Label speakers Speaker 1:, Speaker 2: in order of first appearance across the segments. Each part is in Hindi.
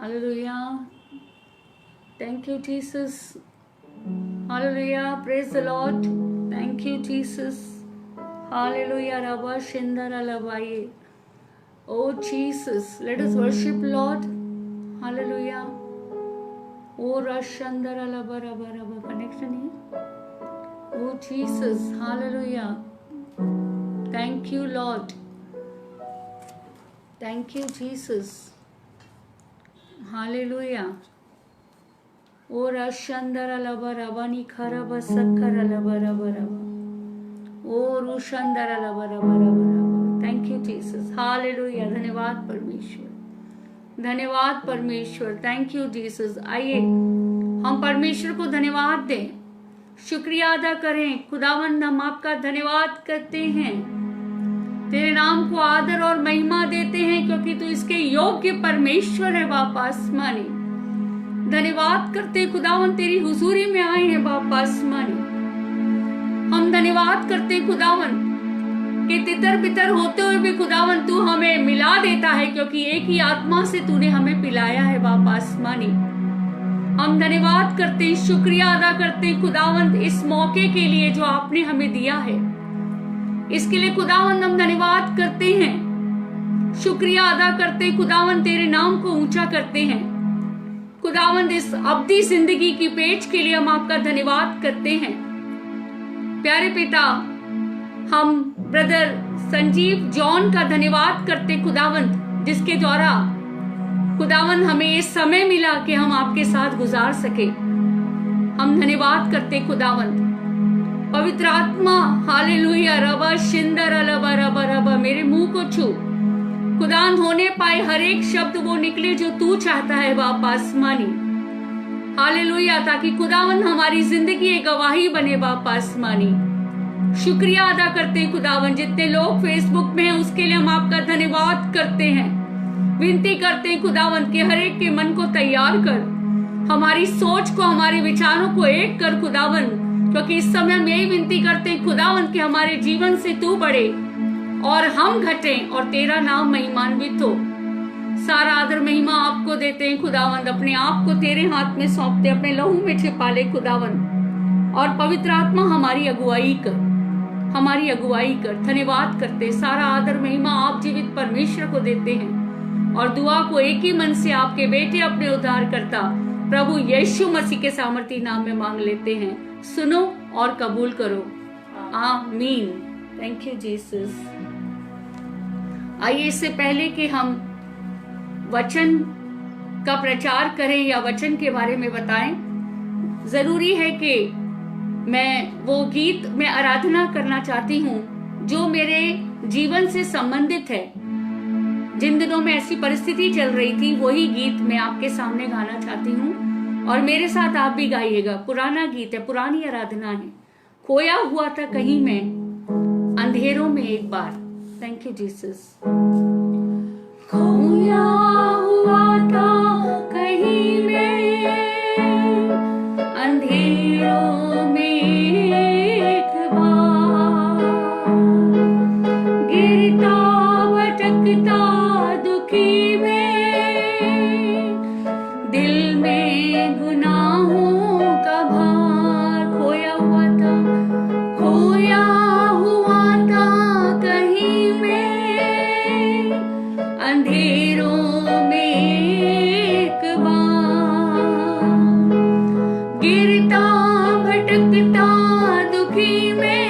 Speaker 1: Hallelujah. Thank you, Jesus. Hallelujah. Praise the Lord. Thank you, Jesus. Hallelujah. Rabba Shindara Lavaye. Oh, Jesus. Let us worship Lord. Hallelujah. Oh, Rashandara Lava Rabba Rabba. Connection here. Oh, Jesus. Hallelujah. Thank you, Lord. Thank you, Jesus. Hallelujah. O Rashandara Lava Rabani Karaba Sakara Lava Rabba Rabba. O Rushandara Lava Rabba Rabba Rabba. Thank you, Jesus. Hallelujah. धन्यवाद परमेश्वर, धन्यवाद परमेश्वर. Thank you Jesus. आइए हम परमेश्वर को धन्यवाद दें, शुक्रिया अदा करें. खुदावंद हम आपका धन्यवाद करते हैं, तेरे नाम को आदर और महिमा देते हैं, क्योंकि तू इसके योग्य परमेश्वर है बाप आसमानी. धन्यवाद करते खुदावन, तेरी हुजूरी में आए हैं बाप आसमानी. हम धन्यवाद करते खुदावन कि तितर बितर होते हुए भी खुदावन तू हमें मिला देता है, क्योंकि एक ही आत्मा से तूने हमें पिलाया है बाप आसमानी. हम धन्यवाद करते, शुक्रिया अदा करते खुदावन इस मौके के लिए जो आपने हमें दिया है. इसके लिए खुदावन हम धन्यवाद करते हैं, शुक्रिया अदा करते खुदावन, तेरे नाम को ऊंचा करते हैं. खुदावंद इस अवधि जिंदगी की पेच के लिए हम आपका धन्यवाद करते हैं. प्यारे पिता, हम ब्रदर संजीव जॉन का धन्यवाद करते खुदावंद, जिसके द्वारा खुदावंद हमें ये समय मिला कि हम आपके साथ गुजार सके. हम धन्यवाद करते खुदावंद. पवित्र आत्मा हालेलुया रबा शिंदर रबा रबा रबा मेरे मुंह को छू खुदान होने पाए हर एक शब्द वो निकले जो तू चाहता है बाप आसमानी. हालेलुया, ताकि खुदावन हमारी जिंदगी एक गवाही बने बाप आसमानी. शुक्रिया अदा करते खुदावन, जितने लोग फेसबुक में हैं उसके लिए हम आपका धन्यवाद करते हैं. विनती करते हैं खुदावन के हर एक के मन को तैयार कर, हमारी सोच को, हमारे विचारों को एक कर खुदावन, क्योंकि इस समय हम यही विनती करते हैं खुदावन कि हमारे जीवन से तू बढ़े और हम घटें और तेरा नाम महिमान्वित हो. सारा आदर महिमा आपको देते हैं खुदावंद. अपने आप को तेरे हाथ में सौंपते, अपने लहू में छिपा ले खुदावंद, और पवित्र आत्मा हमारी अगुवाई कर, हमारी अगुवाई कर. धन्यवाद करते, सारा आदर महिमा आप जीवित परमेश्वर को देते हैं, और दुआ को एक ही मन से आपके बेटे अपने उद्धारकर्ता प्रभु यीशु मसीह के सामर्थी नाम में मांग लेते हैं. सुनो और कबूल करो. आमीन. Thank you Jesus. आइए, इससे पहले कि हम वचन का प्रचार करें या वचन के बारे में बताएं, जरूरी है कि मैं वो गीत में आराधना करना चाहती हूँ जो मेरे जीवन से संबंधित है. जिन दिनों में ऐसी परिस्थिति चल रही थी, वही गीत मैं आपके सामने गाना चाहती हूँ, और मेरे साथ आप भी गाइएगा. पुराना गीत है, पुरानी आराधना है. खोया हुआ था कहीं मैं अंधेरों में एक बार. Thank you Jesus. खोया हुआ था कहीं मैं अंधेरों में एक बार, गिरता भटकता दुखी में, दिल में गुनाहों का भार. खोया हुआ था, खोया हुआ था कहीं मैं अंधेरों में एक बार, गिरता भटकता दुखी में,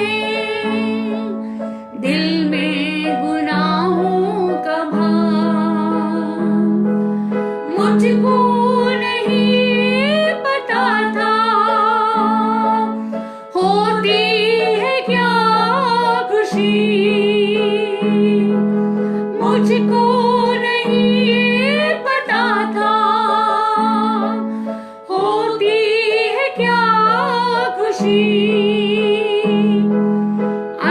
Speaker 1: दिल में गुनाहों का भार. मुझको नहीं पता था होती है क्या खुशी, मुझको नहीं पता था होती है क्या खुशी.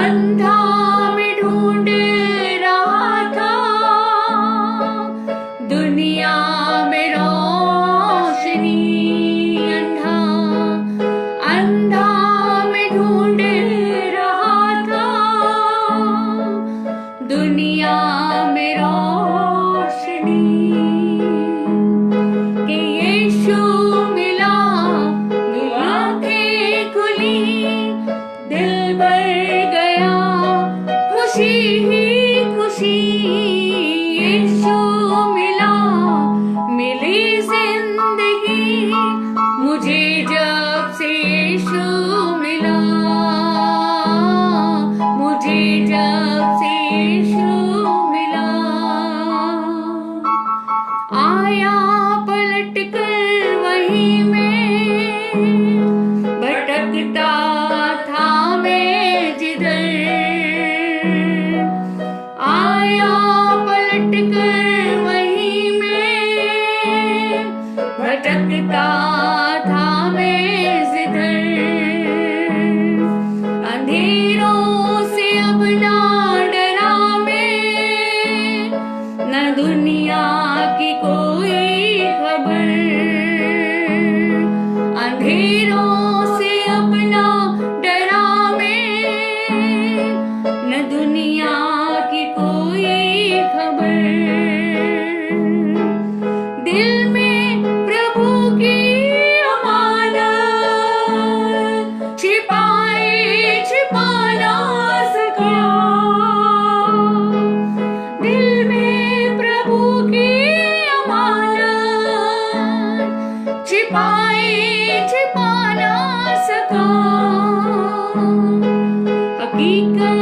Speaker 1: अंधा में ढूंढ रहा था दुनिया में रोशनी. अंधा अंधा में ढूंढ रहा था दुनिया में रोशनी. आया पलट कर वहीं मैं भटकता था मैं जिधर, आया पलट कर वहीं मैं भटकता था मैं जिधर। अंधेरों से अब ना डरा मैं, न दुनिया की कोई खबर। अंधेरों से अब ना डरा मैं, न दुनिया की कोई खबर। दिल में प्रभु की अमानत छिपाए छिपा ना सका। दिल में प्रभु की अमानत छिपाए छिपा ना सका। हकीकत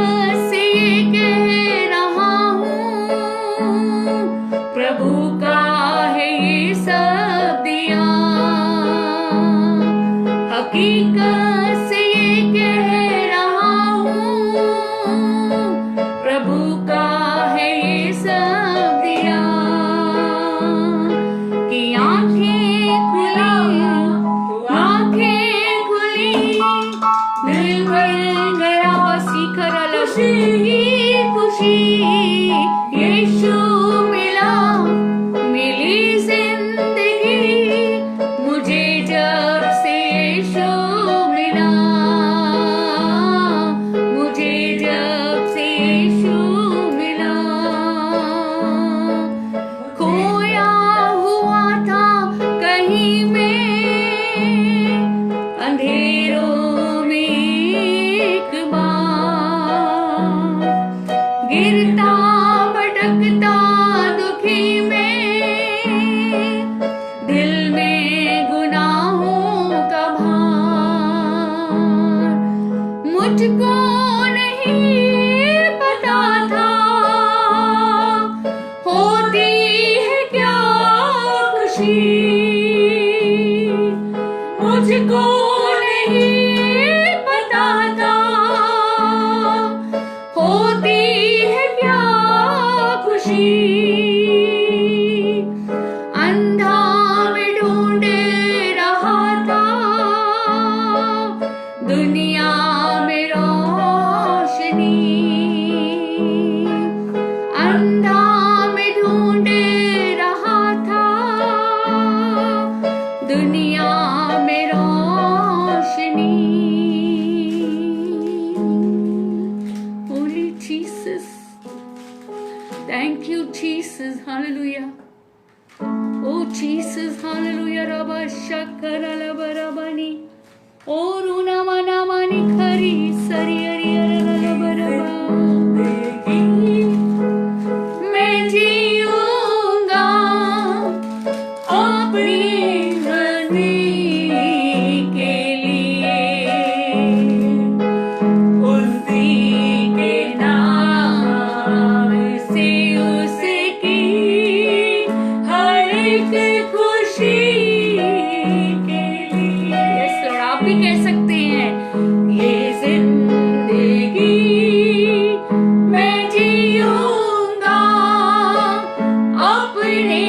Speaker 1: से ये कह रहा हूँ, प्रभु का है ये सब दिया। हकीकत से ये कह रहा हूँ, प्रभु का है ये सब दिया। कि आंखें खुली, आंखें खुली, दिल मिल गया बसी करल खुशी। यीशु मिला, मिली जिंदगी मुझे जब से यीशु मिला, मुझे जब से यीशु मिला। खोया हुआ था कहीं मैं अंधेरों में एक बार, गिरता भटकता दुखी में, दिल में गुनाहों का भार। मुझको नहीं पता था होती है क्या खुशी। मुझको नहीं पता था होती है क्या खुशी। अंधा में ढूंढ रहा था दुनिया में रोशनी। अंधा में ढूंढ रहा था दुनिया में रोशनी। Holy Jesus, thank you Jesus, hallelujah. Oh Jesus, hallelujah. Rabba shakara laba rabani, oh runa mana mani khari sari ari ara laba raba। मैं जीऊंगा अपनी मर्जी के लिए, उसी के नाम से उसकी हर एक खुशी के लिए। यस लॉर्ड, आप भी कह सकते हैं ये जिंदगी मैं जीऊंगा अपने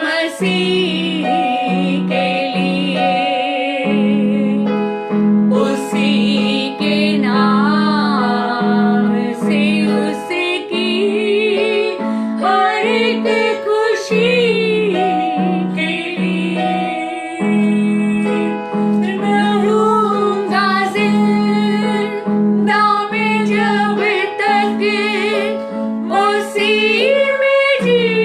Speaker 1: मसीह के लिए, उसी के नाम से उसकी हर एक खुशी के लिए। मैं रहूंगा जिंदा में जब तक उसी में जीऊंगा।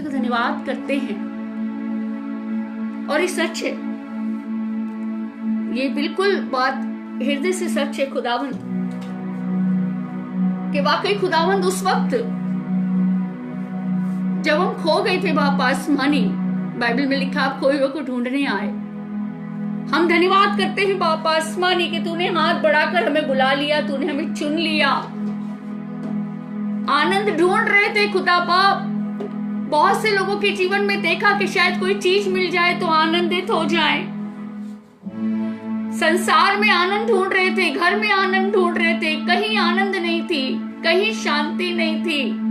Speaker 1: का धन्यवाद करते हैं। और ये सच है, ये बिल्कुल बात हृदय से सच है खुदावंद, कि वाकई खुदावंद उस वक्त जब हम खो गए थे बाप आसमानी, बाइबल में लिखा आप खोए हुए को ढूंढने आए। हम धन्यवाद करते हैं बाप आसमानी कि तूने हाथ बढ़ाकर हमें बुला लिया, तूने हमें चुन लिया। आनंद ढूंढ रहे थे खुदा बाप, बहुत से लोगों के जीवन में देखा कि शायद कोई चीज मिल जाए तो आनंदित हो जाए। संसार में आनंद ढूंढ रहे थे, घर में आनंद ढूंढ रहे थे, कहीं आनंद नहीं थी, कहीं शांति नहीं थी।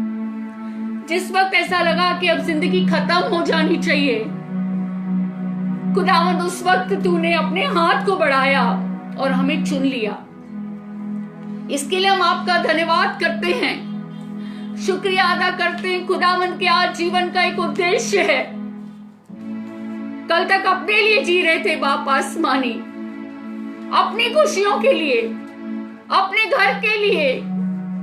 Speaker 1: जिस वक्त ऐसा लगा कि अब जिंदगी खत्म हो जानी चाहिए, खुदावंद उस वक्त तूने अपने हाथ को बढ़ाया और हमें चुन लिया। इसके लिए हम आपका धन्यवाद करते हैं, शुक्रिया अदा करते हैं खुदावंद के आज जीवन का एक उद्देश्य है। कल तक अपने लिए जी रहे थे बाप आसमानी, अपनी खुशियों के लिए, अपने घर के लिए,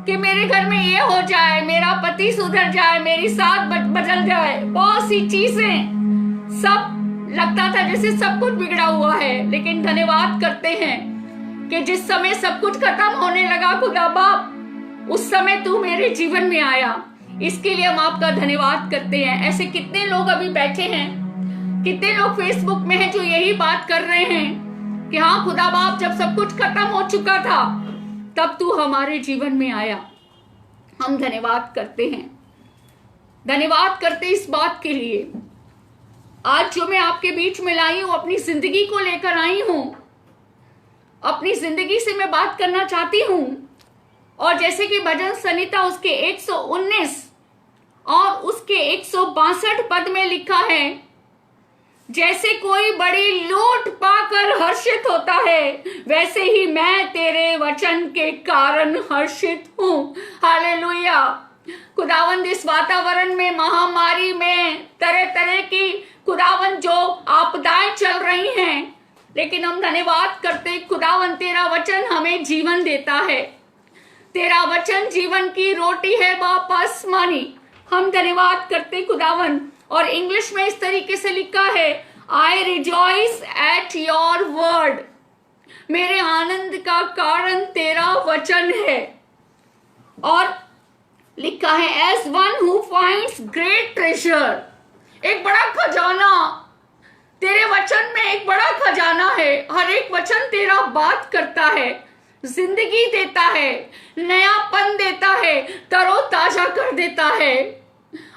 Speaker 1: कि मेरे घर में ये हो जाए, मेरा पति सुधर जाए, मेरी साथ बदल जाए, बहुत सी चीजें, सब लगता था जैसे सब कुछ बिगड़ा हुआ है। लेकिन धन्यवाद करते हैं कि जिस समय सब कुछ खत्म होने लगा खुदा बाप, उस समय तू मेरे जीवन में आया। इसके लिए हम आपका धन्यवाद करते हैं। ऐसे कितने लोग अभी बैठे हैं, कितने लोग फेसबुक में हैं जो यही बात कर रहे हैं कि हाँ खुदा बाप, जब सब कुछ खत्म हो चुका था तब तू हमारे जीवन में आया। हम धन्यवाद करते हैं, धन्यवाद करते इस बात के लिए। आज जो मैं आपके बीच में लाई हूं, अपनी जिंदगी को लेकर आई हूं, अपनी जिंदगी से मैं बात करना चाहती हूं। और जैसे कि भजन संहिता उसके 119 और उसके 162 पद में लिखा है, जैसे कोई बड़ी लूट पाकर हर्षित होता है, वैसे ही मैं तेरे वचन के कारण हर्षित हूं। हालेलुया। खुदावंद इस वातावरण में, महामारी में, तरह तरह की खुदावंद जो आपदाएं चल रही हैं, लेकिन हम धन्यवाद करते खुदावंद, तेरा वचन हमें जीवन देता है, तेरा वचन जीवन की रोटी है बाप आसमानी। हम धन्यवाद करते खुदावंद। और इंग्लिश में इस तरीके से लिखा है, आई रिजॉइस एट योर वर्ड, मेरे आनंद का कारण तेरा वचन है। और लिखा है, as one who finds great treasure, एक बड़ा खजाना, तेरे वचन में एक बड़ा खजाना है। हर एक वचन तेरा बात करता है, जिंदगी देता है, नयापन देता है, तरोताजा कर देता है,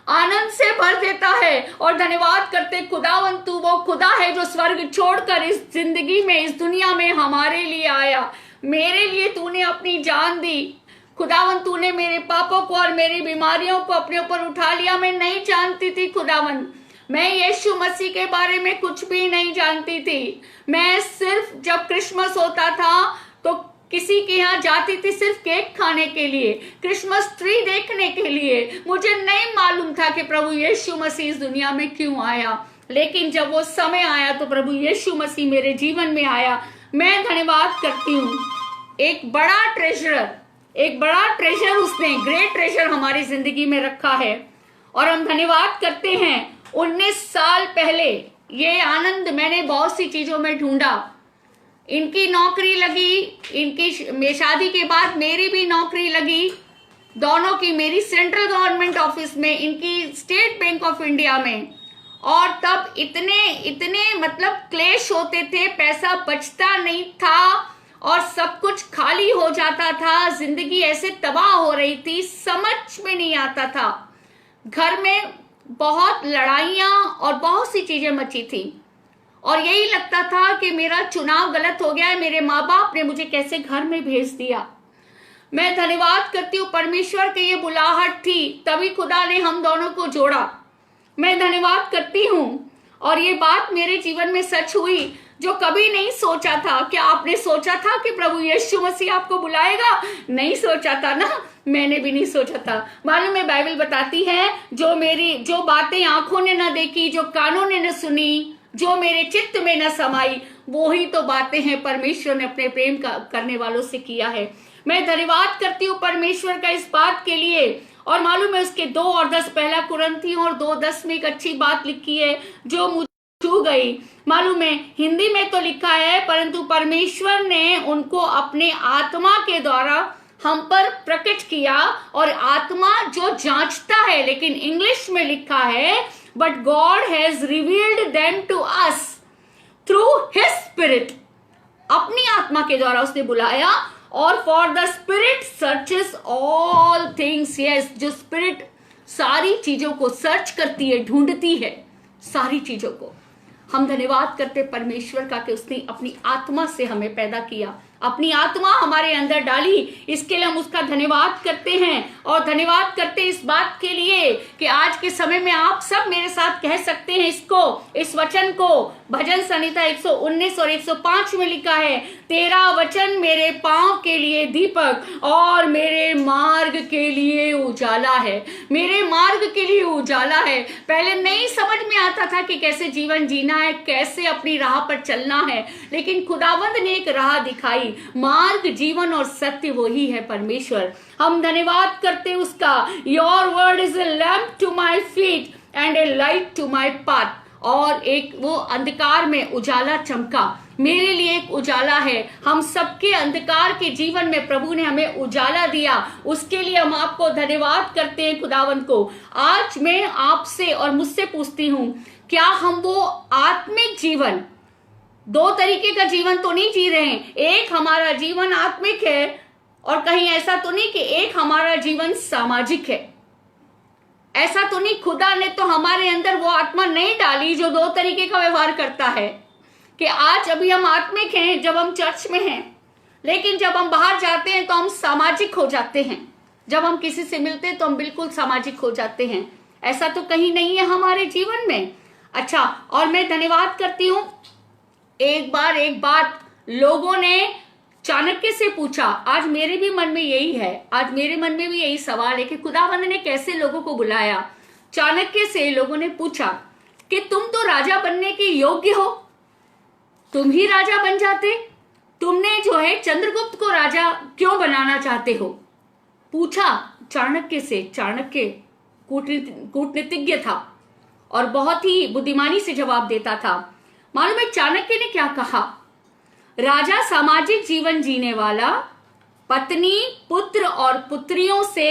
Speaker 1: आनंद से भर देता है। और धन्यवाद करते खुदावंद, तू वो खुदा है जो स्वर्ग छोड़कर इस जिंदगी में, इस दुनिया में हमारे लिए आया। मेरे लिए तूने अपनी जान दी खुदावंद, तूने मेरे पापों को और मेरी बीमारियों को अपने ऊपर उठा लिया। मैं नहीं जानती थी खुदावंद, मैं यीशु मसीह के बारे में कुछ भी नहीं जानती थी। मैं सिर्फ जब क्रिसमस होता था तो किसी के यहाँ जाती थी सिर्फ केक खाने के लिए, क्रिसमस ट्री देखने के लिए। मुझे नहीं मालूम था कि प्रभु यीशु मसीह इस दुनिया में क्यों आया। लेकिन जब वो समय आया तो प्रभु यीशु मसीह मेरे जीवन में आया। मैं धन्यवाद करती हूँ। एक बड़ा ट्रेजर उसने, ग्रेट ट्रेजर हमारी जिंदगी में रखा है। और हम धन्यवाद करते हैं, 19 साल पहले ये आनंद मैंने बहुत सी चीजों में ढूंढा। इनकी नौकरी लगी, इनकी शादी के बाद मेरी भी नौकरी लगी, दोनों की, मेरी सेंट्रल गवर्नमेंट ऑफिस में, इनकी स्टेट बैंक ऑफ इंडिया में। और तब इतने मतलब क्लेश होते थे, पैसा बचता नहीं था और सब कुछ खाली हो जाता था, जिंदगी ऐसे तबाह हो रही थी, समझ में नहीं आता था। घर में बहुत लड़ाइयां और बहुत सी चीजें मची थी और यही लगता था कि मेरा चुनाव गलत हो गया है, मेरे माँ बाप ने मुझे कैसे घर में भेज दिया। मैं धन्यवाद करती हूँ परमेश्वर की ये बुलाहट थी, तभी खुदा ने हम दोनों को जोड़ा। मैं धन्यवाद करती हूँ और ये बात मेरे जीवन में सच हुई जो कभी नहीं सोचा था। क्या आपने सोचा था कि प्रभु यीशु मसीह आपको बुलाएगा? नहीं सोचा था ना, मैंने भी नहीं सोचा था। मालूम है, बाइबल बताती है, जो बातें आंखों ने ना देखी, जो कानों ने न सुनी, जो मेरे चित्त में न समाई, वो ही तो बातें हैं परमेश्वर ने अपने प्रेम करने वालों से किया है। मैं धन्यवाद करती हूँ परमेश्वर का इस बात के लिए और मालूम है उसके 2 और 10 पहला कुरिन्थियों और 2:10 में एक अच्छी बात लिखी है जो मुझे छू गई। मालूम है हिंदी में तो लिखा है परंतु परमेश्वर ने उनको अपने आत्मा के द्वारा हम पर प्रकट किया, और आत्मा जो जांचता है, लेकिन इंग्लिश में लिखा है but God has revealed them to us through his spirit. अपनी आत्मा के द्वारा उसने बुलाया, और for the spirit searches all things. Yes, जो स्पिरिट सारी चीजों को सर्च करती है, ढूंढती है सारी चीजों को। हम धन्यवाद करते परमेश्वर का कि उसने अपनी आत्मा से हमें पैदा किया, अपनी आत्मा हमारे अंदर डाली। इसके लिए हम उसका धन्यवाद करते हैं, और धन्यवाद करते इस बात के लिए कि आज के समय में आप सब मेरे साथ कह सकते हैं इसको, इस वचन को। भजन संहिता 119 और 105 में लिखा है, तेरा वचन मेरे पांव के लिए दीपक और मेरे मार्ग के लिए उजाला है। मेरे मार्ग के लिए उजाला है। पहले नहीं समझ में आता था कि कैसे जीवन जीना है, कैसे अपनी राह पर चलना है, लेकिन खुदावंद ने एक राह दिखाई। मार्ग, जीवन और सत्य वही है परमेश्वर। हम धन्यवाद करते उसका। Your word is a lamp to my feet and a light to my path. और एक वो अंधकार में उजाला चमका, मेरे लिए एक उजाला है। हम सबके अंधकार के जीवन में प्रभु ने हमें उजाला दिया, उसके लिए हम आपको धन्यवाद करते हैं खुदावंत को। आज मैं आपसे और मुझसे पूछती हूं, क्या हम वो आत्मिक जीवन, 2 तरीके का जीवन तो नहीं जी रहे हैं। एक हमारा जीवन आत्मिक है, और कहीं ऐसा तो नहीं कि एक हमारा जीवन सामाजिक है। ऐसा तो नहीं, खुदा ने तो हमारे अंदर वो आत्मा नहीं डाली जो 2 तरीके का व्यवहार करता है, कि आज अभी हम आत्मिक हैं जब हम चर्च में हैं, लेकिन जब हम बाहर जाते हैं तो हम सामाजिक हो जाते हैं। जब हम किसी से मिलते हैं तो हम बिल्कुल सामाजिक हो जाते हैं। ऐसा तो कहीं नहीं है हमारे जीवन में। अच्छा, और मैं धन्यवाद करती हूं, एक बात लोगों ने चाणक्य से पूछा। आज मेरे भी मन में यही है, आज मेरे मन में भी यही सवाल है कि खुदावंद ने कैसे लोगों को बुलाया। चाणक्य से लोगों ने पूछा कि तुम तो राजा बनने के योग्य हो, तुम ही राजा बन जाते, तुमने जो है चंद्रगुप्त को राजा क्यों बनाना चाहते हो। पूछा चाणक्य से। चाणक्य कूटनीतिज्ञ था और बहुत ही बुद्धिमानी से जवाब देता था। मालूम है चाणक्य ने क्या कहा, राजा सामाजिक जीवन जीने वाला, पत्नी, पुत्र और पुत्रियों से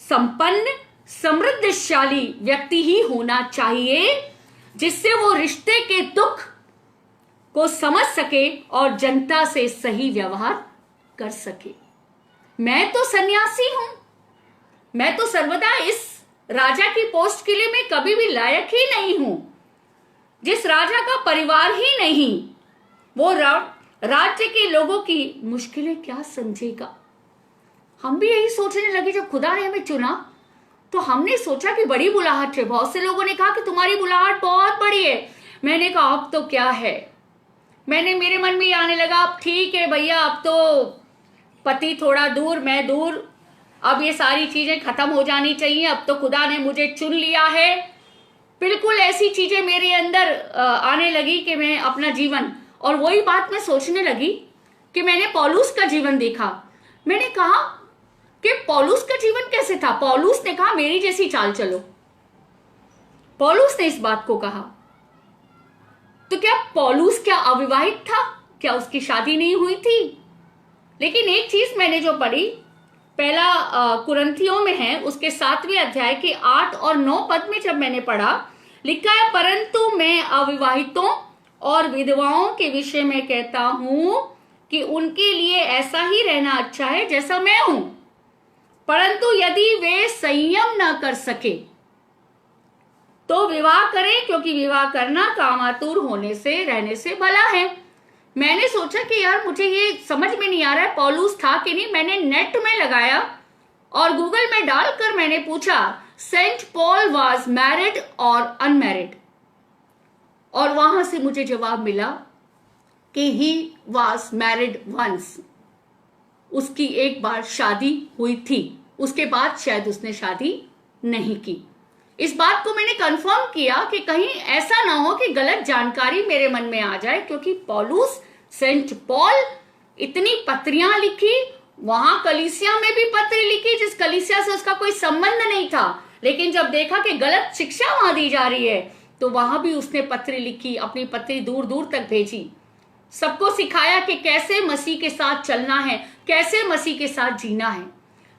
Speaker 1: संपन्न समृद्धशाली व्यक्ति ही होना चाहिए, जिससे वो रिश्ते के दुख को समझ सके और जनता से सही व्यवहार कर सके। मैं तो सन्यासी हूं, मैं तो सर्वदा इस राजा की पोस्ट के लिए मैं कभी भी लायक ही नहीं हूं। जिस राजा का परिवार ही नहीं, वो राज्य के लोगों की मुश्किलें क्या समझेगा। हम भी यही सोचने लगे। जब खुदा ने हमें चुना तो हमने सोचा कि बड़ी बुलाहट है। बहुत से लोगों ने कहा कि तुम्हारी बुलाहट बहुत बड़ी है। मैंने कहा अब तो क्या है, मेरे मन में आने लगा, अब ठीक है भैया, अब तो पति थोड़ा दूर, मैं दूर, अब ये सारी चीजें खत्म हो जानी चाहिए। अब तो खुदा ने मुझे चुन लिया है। बिल्कुल ऐसी चीजें मेरे अंदर आने लगी कि मैं अपना जीवन, और वही बात मैं सोचने लगी कि मैंने पौलुस का जीवन देखा। मैंने कहा कि पौलुस का जीवन कैसे था। पौलुस ने कहा मेरी जैसी चाल चलो। पौलुस ने इस बात को कहा। तो क्या पौलुस क्या अविवाहित था? क्या उसकी शादी नहीं हुई थी? लेकिन एक चीज मैंने जो पढ़ी, पहला कुरिन्थियों में है, उसके 7वें अध्याय के 8 और 9 पद में जब मैंने पढ़ा, लिखा है, परंतु मैं अविवाहितों और विधवाओं के विषय में कहता हूं कि उनके लिए ऐसा ही रहना अच्छा है जैसा मैं हूं, परंतु यदि वे संयम न कर सके तो विवाह करें, क्योंकि विवाह करना कामातुर होने से रहने से भला है। मैंने सोचा कि यार मुझे ये समझ में नहीं आ रहा है पौलुस था कि नहीं। मैंने नेट में लगाया और गूगल में डालकर मैंने पूछा सेंट पॉल वाज मैरिड और अनमैरिड, और वहां से मुझे जवाब मिला कि ही वाज मैरिड वंस। उसकी एक बार शादी हुई थी, उसके बाद शायद उसने शादी नहीं की। इस बात को मैंने कंफर्म किया कि कहीं ऐसा ना हो कि गलत जानकारी मेरे मन में आ जाए, क्योंकि पौलुस, सेंट पॉल, इतनी पत्रियां लिखी, वहां कलीसिया में भी पत्र लिखी जिस कलीसिया से उसका कोई संबंध नहीं था, लेकिन जब देखा कि गलत शिक्षा वहां दी जा रही है तो वहां भी उसने पत्र लिखी, अपनी पत्री दूर दूर तक भेजी, सबको सिखाया कि कैसे मसीह के साथ चलना है, कैसे मसीह के साथ जीना है।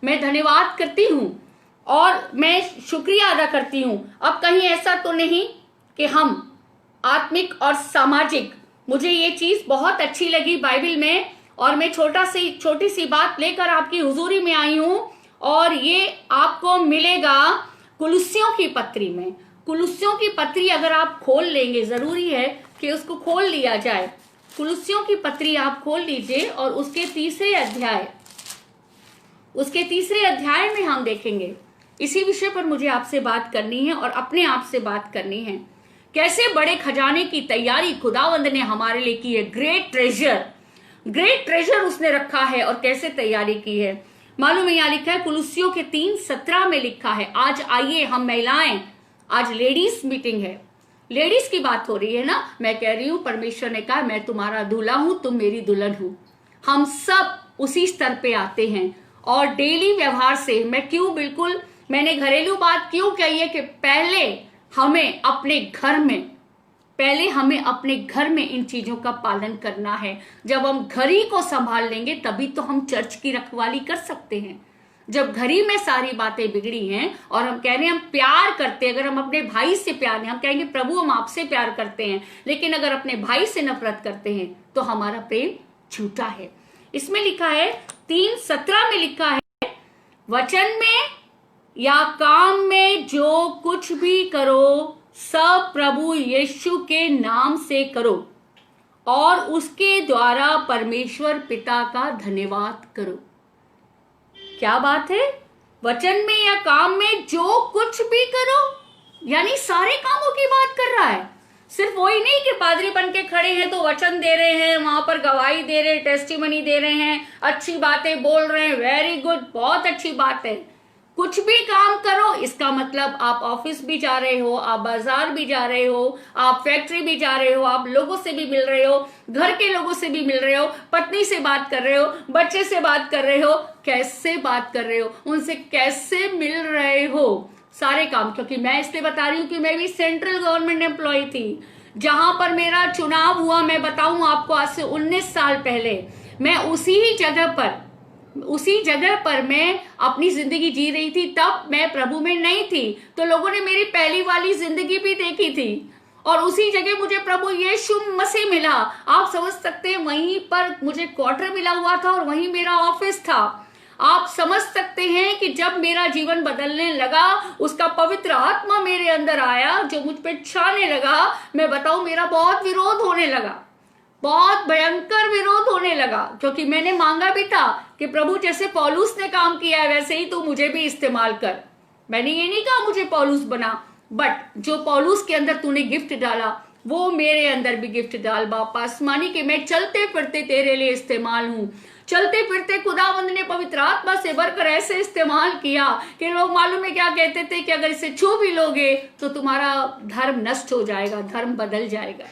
Speaker 1: मैं धन्यवाद करती हूं और मैं शुक्रिया अदा करती हूं। अब कहीं ऐसा तो नहीं कि हम आत्मिक और सामाजिक, मुझे ये चीज बहुत अच्छी लगी बाइबल में, और मैं छोटी सी बात लेकर आपकी हुजूरी में आई हूं, और ये आपको मिलेगा कुलुस्सियों की पत्री में। कुलुस्सियों की पत्री अगर आप खोल लेंगे, जरूरी है कि उसको खोल लिया जाए। कुलुस्सियों की पत्री आप खोल लीजिए और उसके तीसरे अध्याय में हम देखेंगे। इसी विषय पर मुझे आपसे बात करनी है और अपने आप से बात करनी है। कैसे बड़े खजाने की तैयारी खुदावंद ने हमारे लिए की है। ग्रेट ट्रेजर उसने रखा है और कैसे तैयारी की है मालूम है। यहां लिखा है कुलुस्सियों के 3:17 में लिखा है। आज आइए हम महिलाएं, आज लेडीज मीटिंग है, लेडीज की बात हो रही है ना। मैं कह रही हूं, परमेश्वर ने कहा मैं तुम्हारा दूल्हा हूं, तुम मेरी दुल्हन हो। हम सब उसी स्तर पे आते हैं और डेली व्यवहार से मैंने घरेलू बात क्यों कही है कि पहले हमें अपने घर में इन चीजों का पालन करना है। जब हम घर ही को संभाल लेंगे तभी तो हम चर्च की रखवाली कर सकते हैं। जब घर ही में सारी बातें बिगड़ी हैं और हम कह रहे हैं हम प्यार करते हैं, अगर हम अपने भाई से प्यार नहीं, हम कहेंगे प्रभु हम आपसे प्यार करते हैं, लेकिन अगर अपने भाई से नफरत करते हैं तो हमारा प्रेम झूठा है। इसमें लिखा है 3:17 में लिखा है, वचन में या काम में जो कुछ भी करो सब प्रभु यीशु के नाम से करो और उसके द्वारा परमेश्वर पिता का धन्यवाद करो। क्या बात है। वचन में या काम में जो कुछ भी करो, यानी सारे कामों की बात कर रहा है। सिर्फ वही नहीं कि पादरी बन के खड़े हैं तो वचन दे रहे हैं, वहां पर गवाही दे रहे हैं, टेस्टिमनी दे रहे हैं, अच्छी बातें बोल रहे हैं, वेरी गुड, बहुत अच्छी बात है। कुछ भी काम करो, इसका मतलब आप ऑफिस भी जा रहे हो, आप बाजार भी जा रहे हो, आप फैक्ट्री भी जा रहे हो, आप लोगों से भी मिल रहे हो, घर के लोगों से भी मिल रहे हो, पत्नी से बात कर रहे हो, बच्चे से बात कर रहे हो, कैसे बात कर रहे हो, उनसे कैसे मिल रहे हो, सारे काम। क्योंकि मैं इसलिए बता रही हूं कि मैं भी सेंट्रल गवर्नमेंट एम्प्लॉय थी, जहां पर मेरा चुनाव हुआ। मैं बताऊं आपको, आज से 19 साल पहले मैं उसी जगह पर मैं अपनी जिंदगी जी रही थी। तब मैं प्रभु में नहीं थी, तो लोगों ने मेरी पहली वाली जिंदगी भी देखी थी और उसी जगह मुझे प्रभु यीशु मसीह मिला। आप समझ सकते हैं, वहीं पर मुझे क्वार्टर मिला हुआ था और वहीं मेरा ऑफिस था। आप समझ सकते हैं कि जब मेरा जीवन बदलने लगा, उसका पवित्र आत्मा मेरे अंदर आया जो मुझ पे छाने लगा। मैं बताऊं, मेरा बहुत विरोध होने लगा, बहुत भयंकर विरोध होने लगा, क्योंकि मैंने मांगा भी था कि प्रभु जैसे पौलुस ने काम किया है वैसे ही तू मुझे भी इस्तेमाल कर। मैंने ये नहीं कहा मुझे पौलुस बना, बट जो पौलुस के अंदर तूने गिफ्ट डाला वो मेरे अंदर भी गिफ्ट डाल बापा आसमानी, के मैं चलते फिरते तेरे लिए इस्तेमाल हूं। चलते फिरते खुदावंद ने पवित्र आत्मा से भरकर ऐसे इस्तेमाल किया कि लोग मालूम है क्या कहते थे कि अगर इसे छू भी लोगे तो तुम्हारा धर्म नष्ट हो जाएगा, धर्म बदल जाएगा।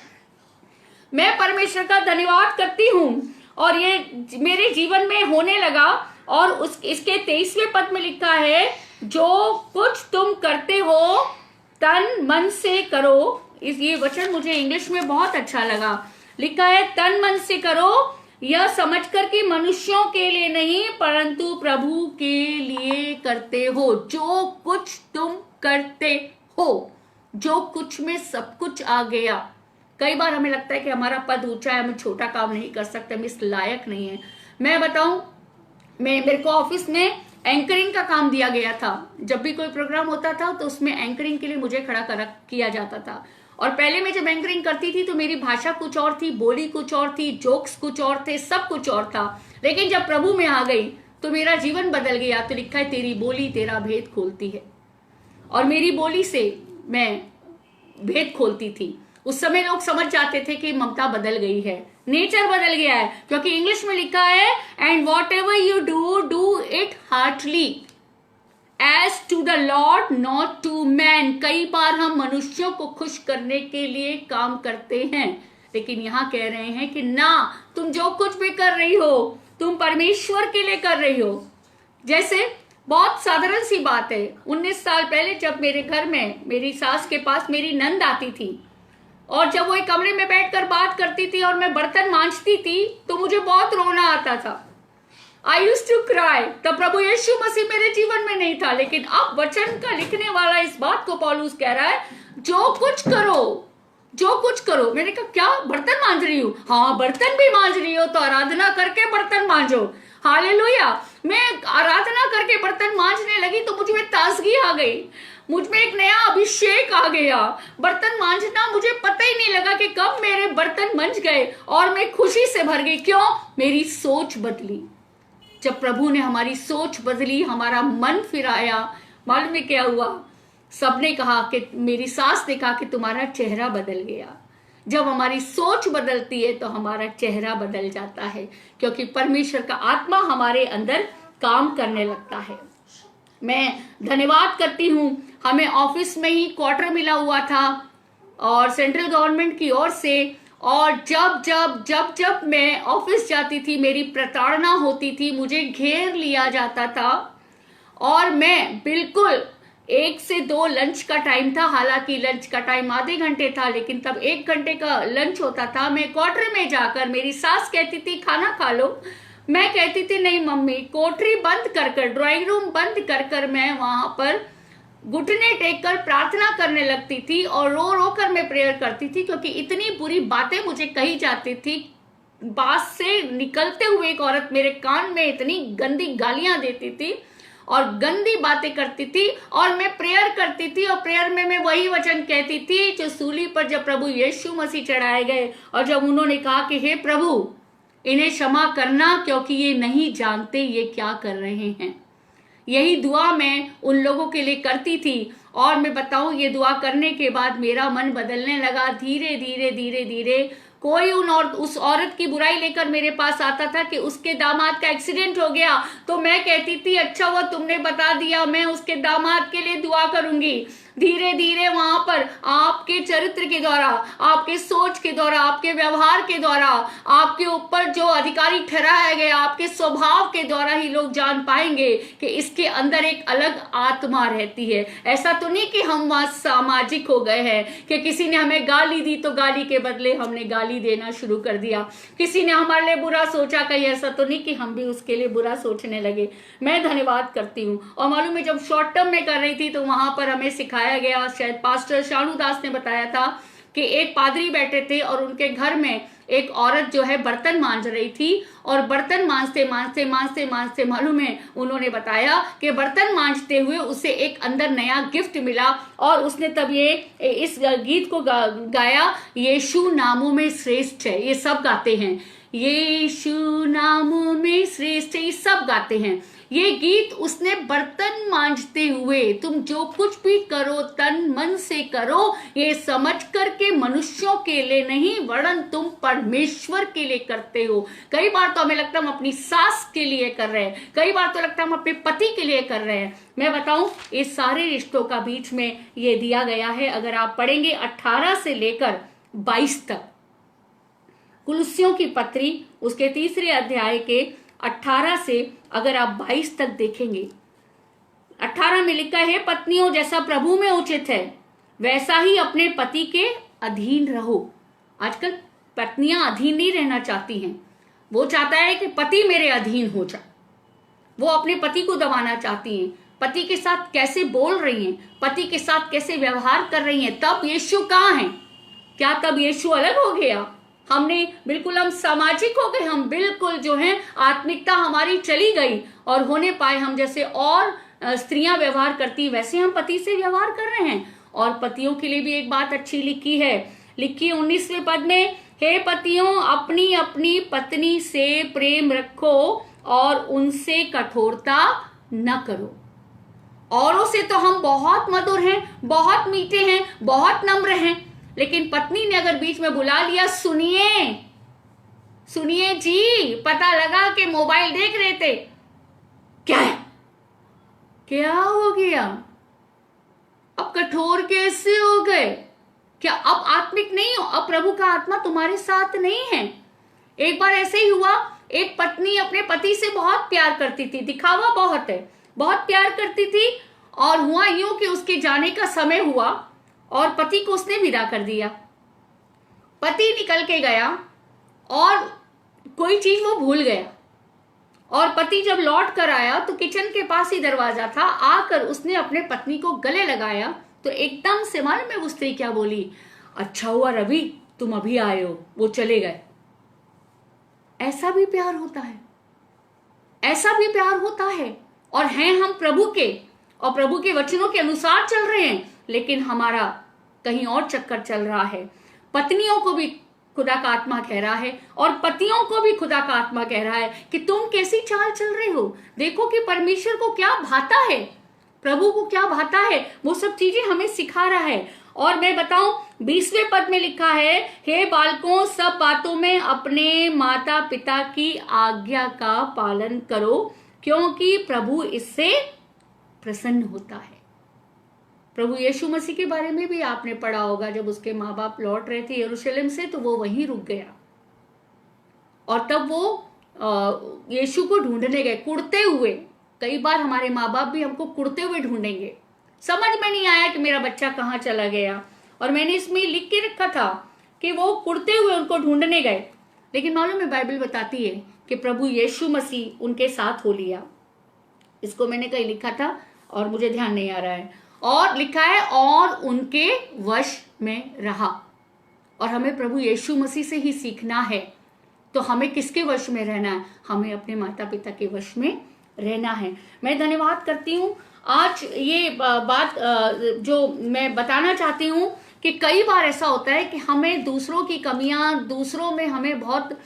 Speaker 1: मैं परमेश्वर का धन्यवाद करती हूं और ये मेरे जीवन में होने लगा। और इसके 23वें पद में लिखा है, जो कुछ तुम करते हो तन मन से करो। ये वचन मुझे इंग्लिश में बहुत अच्छा लगा। लिखा है तन मन से करो, यह समझकर कि मनुष्यों के लिए नहीं परंतु प्रभु के लिए करते हो। जो कुछ तुम करते हो, जो कुछ में सब कुछ आ गया। कई बार हमें लगता है कि हमारा पद ऊंचा है, हम छोटा काम नहीं कर सकते, हम इस लायक नहीं है। मैं बताऊं, मेरे को ऑफिस में एंकरिंग का काम दिया गया था। जब भी कोई प्रोग्राम होता था तो उसमें एंकरिंग के लिए मुझे खड़ा किया जाता था। और पहले मैं जब एंकरिंग करती थी तो मेरी भाषा कुछ और थी, बोली कुछ और थी, जोक्स कुछ और थे, सब कुछ और था। लेकिन जब प्रभु में आ गई तो मेरा जीवन बदल गया। तो लिखा है तेरी बोली तेरा भेद खोलती है, और मेरी बोली से मैं भेद खोलती थी। उस समय लोग समझ जाते थे कि ममता बदल गई है, नेचर बदल गया है, क्योंकि इंग्लिश में लिखा है and whatever you do it heartily as to the Lord not to man. कई बार हम मनुष्यों को खुश करने के लिए काम करते हैं, लेकिन यहां कह रहे हैं कि ना, तुम जो कुछ भी कर रही हो तुम परमेश्वर के लिए कर रही हो। जैसे बहुत साधारण सी बात है, 19 साल पहले जब मेरे घर में मेरी सास के पास मेरी नंद आती थी और जब वो एक कमरे में बैठकर बात करती थी और मैं बर्तन मांजती थी तो मुझे बहुत रोना आता था। I used to cry. तब प्रभु यीशु मसीह मेरे जीवन में नहीं था, लेकिन अब वचन का लिखने वाला इस बात को पौलुस कह रहा है, जो कुछ करो, जो कुछ करो। मैंने कहा क्या बर्तन मांज रही हूँ? हाँ, बर्तन भी मांज रही हो तो आराधना करके बर्तन मांजो। हालेलुया। मैं आराधना करके बर्तन मांजने लगी तो मुझ में ताजगी आ गई, मुझ में एक नया अभिषेक आ गया। बर्तन मांजना मुझे पता ही नहीं लगा कि कब मेरे बर्तन मंज गए और मैं खुशी से भर गई। क्यों? मेरी सोच बदली। जब प्रभु ने हमारी सोच बदली, हमारा मन फिराया, मालूम है क्या हुआ? सबने कहा कि, मेरी सास ने कहा कि तुम्हारा चेहरा बदल गया। जब हमारी सोच बदलती है तो हमारा चेहरा बदल जाता है, क्योंकि परमेश्वर का आत्मा हमारे अंदर काम करने लगता है। मैं धन्यवाद करती हूँ, हमें ऑफिस में ही क्वार्टर मिला हुआ था और सेंट्रल गवर्नमेंट की ओर से, और जब जब जब जब मैं ऑफिस जाती थी मेरी प्रताड़ना होती थी, मुझे घेर लिया जाता था और मैं बिल्कुल 1 से 2 लंच का टाइम था। हालांकि लंच का टाइम आधे घंटे था, लेकिन तब 1 घंटे का लंच होता था। मैं क्वार्टर में जाकर, मेरी सास कहती थी खाना खा लो, मैं कहती थी नहीं मम्मी, कोठरी बंद कर कर, ड्राइंग रूम बंद कर कर मैं वहां पर घुटने टेक कर प्रार्थना करने लगती थी और रो रो कर मैं प्रेयर करती थी, क्योंकि इतनी बुरी बातें मुझे कही जाती थी। बात से निकलते हुए एक औरत मेरे कान में इतनी गंदी गालियां देती थी और गंदी बातें करती थी, और मैं प्रेयर करती थी और प्रेयर में मैं वही वचन कहती थी जो सूली पर जब प्रभु यीशु मसीह चढ़ाए गए और जब उन्होंने कहा कि हे प्रभु, इन्हें क्षमा करना क्योंकि ये नहीं जानते ये क्या कर रहे हैं। यही दुआ मैं उन लोगों के लिए करती थी। और मैं बताऊं, ये दुआ करने के बाद मेरा मन बदलने लगा। धीरे धीरे धीरे धीरे कोई उस औरत की बुराई लेकर मेरे पास आता था कि उसके दामाद का एक्सीडेंट हो गया, तो मैं कहती थी अच्छा वो तुमने बता दिया, मैं उसके दामाद के लिए दुआ करूंगी। धीरे धीरे वहां पर आपके चरित्र के द्वारा, आपके सोच के द्वारा, आपके व्यवहार के द्वारा, आपके ऊपर जो अधिकारी ठहराया गया, आपके स्वभाव के द्वारा ही लोग जान पाएंगे कि इसके अंदर एक अलग आत्मा रहती है। ऐसा तो नहीं कि हम वहां सामाजिक हो गए हैं कि किसी ने हमें गाली दी तो गाली के बदले हमने गाली देना शुरू कर दिया, किसी ने हमारे लिए बुरा सोचा, कहीं ऐसा तो नहीं कि हम भी उसके लिए बुरा सोचने लगे। मैं धन्यवाद करती हूँ। और मालूम है, जब शॉर्ट टर्म में कर रही थी तो वहां पर हमें सिखाया गया, शायद पास्टर शानू दास ने बताया था कि एक पादरी बैठे थे और उनके घर में एक औरत जो है बर्तन मांज रही थी, और बर्तन मांजते मांजते मांजते मांजते मालूम है उन्होंने बताया कि बर्तन मांजते हुए उसे एक अंदर नया गिफ्ट मिला, और उसने तब ये इस गीत को गाया, यीशु नामों में श्रेष्ठ है। ये सब गाते हैं, यीशु नामों में श्रेष्ठ है, ये सब गाते हैं। ये गीत उसने बर्तन मांजते हुए, तुम जो कुछ भी करो तन मन से करो, ये समझ करके मनुष्यों के लिए नहीं वरन तुम परमेश्वर के लिए करते हो। कई बार तो हमें लगता है हम अपनी सास के लिए कर रहे हैं, कई बार तो लगता है हम अपने पति के लिए कर रहे हैं। मैं बताऊं, इस सारे रिश्तों का बीच में ये दिया गया है। अगर आप पढ़ेंगे 18 से लेकर 22 तक, कुलुस्सियों की पत्री उसके 3 अध्याय के 18 से अगर आप 22 तक देखेंगे, 18 में लिखा है, पत्नियों जैसा प्रभु में उचित है वैसा ही अपने पति के अधीन रहो। आजकल पत्नियां अधीन नहीं रहना चाहती हैं, वो चाहता है कि पति मेरे अधीन हो जाए। वो अपने पति को दबाना चाहती हैं, पति के साथ कैसे बोल रही हैं, पति के साथ कैसे व्यवहार कर रही हैं। तब यीशु कहाँ है? क्या तब यीशु अलग हो गया? हमने बिल्कुल, हम सामाजिक हो गए, हम बिल्कुल जो है आत्मिकता हमारी चली गई और होने पाए हम जैसे और स्त्रियां व्यवहार करती वैसे हम पति से व्यवहार कर रहे हैं। और पतियों के लिए भी एक बात अच्छी लिखी है 19वें पद में, हे पतियों अपनी अपनी पत्नी से प्रेम रखो और उनसे कठोरता न करो। औरों से तो हम बहुत मधुर हैं, बहुत मीठे हैं, बहुत नम्र हैं, लेकिन पत्नी ने अगर बीच में बुला लिया, सुनिए सुनिए जी, पता लगा कि मोबाइल देख रहे थे, क्या है, क्या हो गया, अब कठोर कैसे हो गए? क्या अब आत्मिक नहीं हो? अब प्रभु का आत्मा तुम्हारे साथ नहीं है? एक बार ऐसे ही हुआ, एक पत्नी अपने पति से बहुत प्यार करती थी, दिखावा बहुत है, बहुत प्यार करती थी, और हुआ यूं कि उसके जाने का समय हुआ और पति को उसने विदा कर दिया। पति निकल के गया और कोई चीज वो भूल गया, और पति जब लौट कर आया तो किचन के पास ही दरवाजा था, आकर उसने अपने पत्नी को गले लगाया तो एकदम से मालूम है वो स्त्री क्या बोली, अच्छा हुआ रवि तुम अभी आए हो, वो चले गए। ऐसा भी प्यार होता है, ऐसा भी प्यार होता है। और हैं हम प्रभु के और प्रभु के वचनों के अनुसार चल रहे हैं, लेकिन हमारा कहीं और चक्कर चल रहा है। पत्नियों को भी खुदा का आत्मा कह रहा है और पतियों को भी खुदा का आत्मा कह रहा है कि तुम कैसी चाल चल रहे हो। देखो कि परमेश्वर को क्या भाता है, प्रभु को क्या भाता है, वो सब चीजें हमें सिखा रहा है। और मैं बताऊं 20वें पद में लिखा है, हे बालकों सब बातों में अपने माता पिता की आज्ञा का पालन करो, क्योंकि प्रभु इससे प्रसन्न होता है। प्रभु यीशु मसीह के बारे में भी आपने पढ़ा होगा, जब उसके माँ बाप लौट रहे थे यरूशलेम से तो वो वहीं रुक गया, और तब वो यीशु को ढूंढने गए कुड़ते हुए। कई बार हमारे माँ बाप भी हमको कुड़ते हुए ढूंढेंगे, समझ में नहीं आया कि मेरा बच्चा कहाँ चला गया, और मैंने इसमें लिख के रखा था कि वो कुड़ते हुए उनको ढूंढने गए। लेकिन मालूम है बाइबल बताती है कि प्रभु यीशु मसीह उनके साथ हो लिया। इसको मैंने कहीं लिखा था और मुझे ध्यान नहीं आ रहा है, और लिखा है और उनके वश में रहा। और हमें प्रभु यीशु मसीह से ही सीखना है। तो हमें किसके वश में रहना है? हमें अपने माता पिता के वश में रहना है। मैं धन्यवाद करती हूँ। आज ये बात जो मैं बताना चाहती हूँ कि कई बार ऐसा होता है कि हमें दूसरों की कमियां, दूसरों में हमें बहुत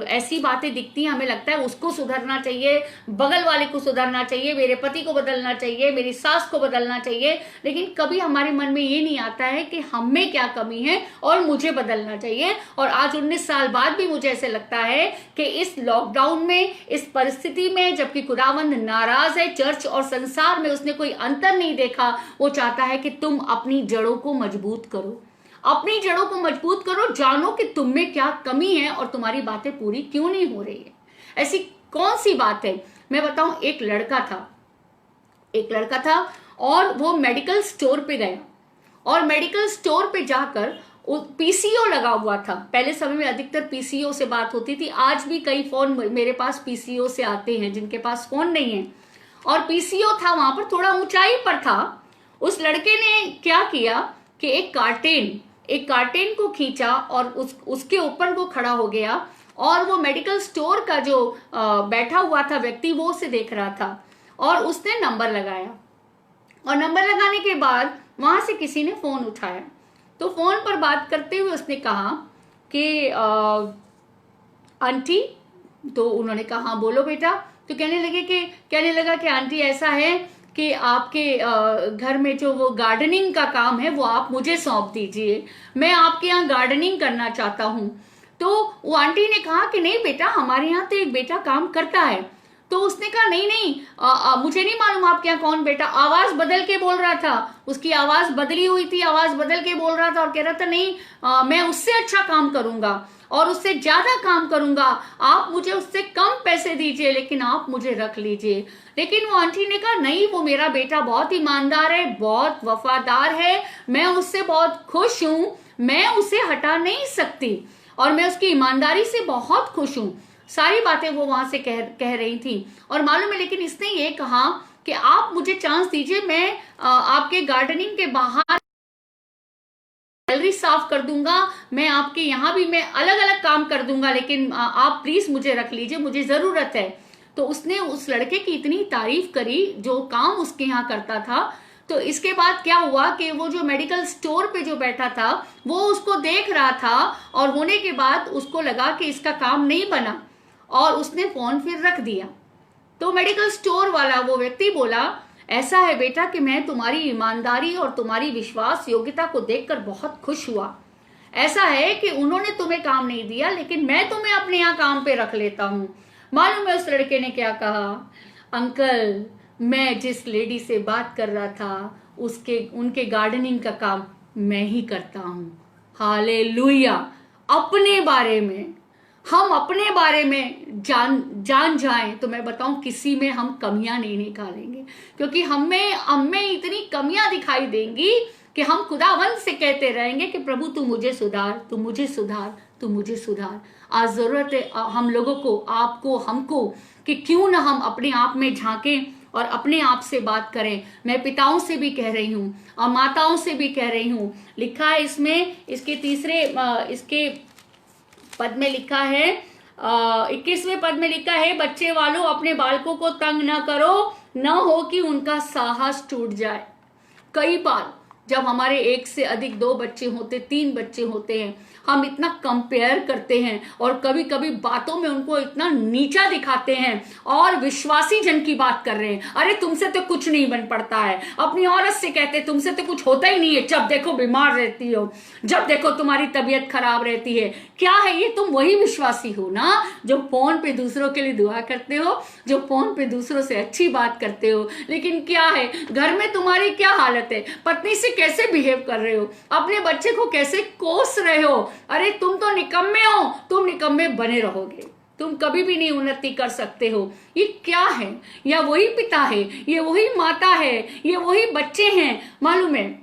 Speaker 1: ऐसी बातें दिखती हैं, हमें लगता है उसको सुधरना चाहिए, बगल वाले को सुधरना चाहिए, मेरे पति को बदलना चाहिए, मेरी सास को बदलना चाहिए। लेकिन कभी हमारे मन में ये नहीं आता है कि हम में क्या कमी है और मुझे बदलना चाहिए। और आज 19 साल बाद भी मुझे ऐसे लगता है कि इस लॉकडाउन में, इस परिस्थिति में, जबकि खुदावंद नाराज है, चर्च और संसार में उसने कोई अंतर नहीं देखा, वो चाहता है कि तुम अपनी जड़ों को मजबूत करो, अपनी जड़ों को मजबूत करो, जानो कि तुम में क्या कमी है और तुम्हारी बातें पूरी क्यों नहीं हो रही है। ऐसी कौन सी बात है? मैं बताऊं, एक लड़का था और वो मेडिकल स्टोर पे गया, और मेडिकल स्टोर पे जाकर पीसीओ लगा हुआ था। पहले समय में अधिकतर पीसीओ से बात होती थी, आज भी कई फोन मेरे पास पीसीओ से आते हैं जिनके पास फोन नहीं है, और पीसीओ था वहां पर, थोड़ा ऊंचाई पर था। उस लड़के ने क्या किया कि एक कार्टेन को खींचा और उसके ऊपर वो खड़ा हो गया, और वो मेडिकल स्टोर का जो बैठा हुआ था व्यक्ति वो उसे देख रहा था, और उसने नंबर लगाया। और नंबर लगाने के बाद वहां से किसी ने फोन उठाया, तो फोन पर बात करते हुए उसने कहा कि आंटी, तो उन्होंने कहा हाँ बोलो बेटा। तो कहने लगा कि आंटी ऐसा है कि आपके घर में जो वो गार्डनिंग का काम है वो आप मुझे सौंप दीजिए, मैं आपके यहाँ गार्डनिंग करना चाहता हूँ। तो वो आंटी ने कहा कि नहीं बेटा, हमारे यहाँ तो एक बेटा काम करता है। तो उसने कहा नहीं, मुझे नहीं मालूम आपके यहाँ कौन बेटा। आवाज बदल के बोल रहा था, उसकी आवाज बदली हुई थी, आवाज बदल के बोल रहा था और कह रहा था नहीं, मैं उससे अच्छा काम करूंगा और उससे ज्यादा काम करूंगा, आप मुझे उससे कम पैसे दीजिए लेकिन आप मुझे रख लीजिए। लेकिन वो आंटी ने कहा नहीं, वो मेरा बेटा बहुत ईमानदार है, बहुत वफादार है, मैं उससे बहुत खुश हूं, मैं उसे हटा नहीं सकती और मैं उसकी ईमानदारी से बहुत खुश हूं। सारी बातें वो वहां से कह रही थी। और मालूम है, लेकिन इसने ये कहा कि आप मुझे चांस दीजिए, मैं आपके गार्डनिंग के बाहर गैलरी साफ कर दूंगा, मैं आपके यहाँ भी मैं अलग अलग काम कर दूंगा, लेकिन आप प्लीज मुझे रख लीजिए, मुझे जरूरत है। तो उसने उस लड़के की इतनी तारीफ करी जो काम उसके यहाँ करता था। तो इसके बाद क्या हुआ कि वो जो मेडिकल स्टोर पे जो बैठा था वो उसको देख रहा था, और होने के बाद उसको लगा कि इसका काम नहीं बना और उसने फोन फिर रख दिया। तो मेडिकल स्टोर वाला वो व्यक्ति बोला, ऐसा है बेटा कि मैं तुम्हारी ईमानदारी और तुम्हारी विश्वास योग्यता को देखकर बहुत खुश हुआ। ऐसा है कि उन्होंने तुम्हें काम नहीं दिया लेकिन मैं तुम्हें अपने यहाँ काम पे रख लेता हूँ। मालूम है उस लड़के ने क्या कहा? अंकल, मैं जिस लेडी से बात कर रहा था उनके गार्डनिंग का काम मैं ही करता हूँ। हालेलुया! अपने बारे में हम अपने बारे में जान जाएं तो मैं बताऊं किसी में हम कमियां नहीं निकालेंगे, क्योंकि हमें इतनी कमियां दिखाई देंगी कि हम खुदावंत से कहते रहेंगे कि प्रभु तू मुझे सुधार, तू मुझे सुधार, तू मुझे सुधार। आज जरूरत है हम लोगों को, आपको, हमको, कि क्यों ना हम अपने आप में झांकें और अपने आप से बात करें। मैं पिताओं से भी कह रही हूँ और माताओं से भी कह रही हूँ। लिखा है इसमें, इसके पद में लिखा है, 21वें पद में लिखा है, बच्चे वालों अपने बालकों को तंग न करो, न हो कि उनका साहस टूट जाए। कई बार जब हमारे एक से अधिक 2 बच्चे होते, 3 बच्चे होते हैं, हम इतना कंपेयर करते हैं और कभी कभी बातों में उनको इतना नीचा दिखाते हैं और विश्वासी जन की बात कर रहे हैं, अरे तुमसे तो कुछ नहीं बन पड़ता है। अपनी औरत से कहते तुमसे तो कुछ होता ही नहीं है, जब देखो बीमार रहती हो, जब देखो तुम्हारी तबीयत खराब रहती है। क्या है ये? तुम वही विश्वासी हो ना जो फोन पे दूसरों के लिए दुआ करते हो, जो फोन पे दूसरों से अच्छी बात करते हो, लेकिन क्या है घर में तुम्हारी क्या हालत है? पत्नी से कैसे बिहेव कर रहे हो, अपने बच्चे को कैसे कोस रहे हो। अरे तुम तो निकम्मे हो, तुम निकम्मे बने रहोगे, तुम कभी भी नहीं उन्नति कर सकते हो। ये क्या है? या वही पिता है, ये वही माता है, ये वही बच्चे हैं। मालूम है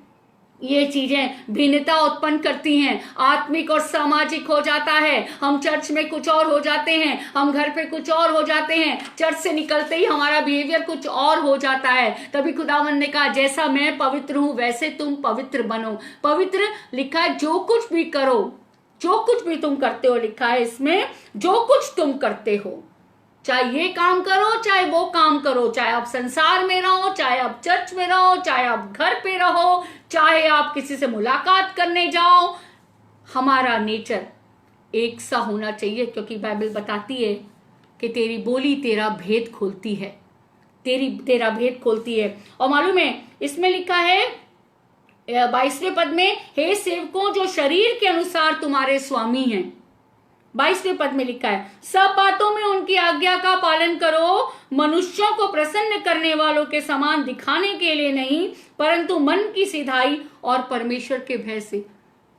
Speaker 1: ये चीजें भिन्नता उत्पन्न करती हैं, आत्मिक और सामाजिक हो जाता है। हम चर्च में कुछ और हो जाते हैं, हम घर पे कुछ और हो जाते हैं, चर्च से निकलते ही हमारा बिहेवियर कुछ और हो जाता है। तभी खुदावंद ने कहा जैसा मैं पवित्र हूं वैसे तुम पवित्र बनो। पवित्र लिखा है, जो कुछ भी करो, जो कुछ भी तुम करते हो, लिखा है इसमें जो कुछ तुम करते हो, चाहे ये काम करो चाहे वो काम करो, चाहे आप संसार में रहो, चाहे आप चर्च में रहो, चाहे आप घर पे रहो, चाहे आप किसी से मुलाकात करने जाओ, हमारा नेचर एक सा होना चाहिए। क्योंकि बाइबल बताती है कि तेरी बोली तेरा भेद खोलती है, तेरा भेद खोलती है। और मालूम है इसमें लिखा है 22वें पद में, हे सेवकों जो शरीर के अनुसार तुम्हारे स्वामी हैं। 22वें पद में लिखा है, सब बातों में उनकी आज्ञा का पालन करो, मनुष्यों को प्रसन्न करने वालों के समान दिखाने के लिए नहीं, परंतु मन की सिधाई और परमेश्वर के भय से।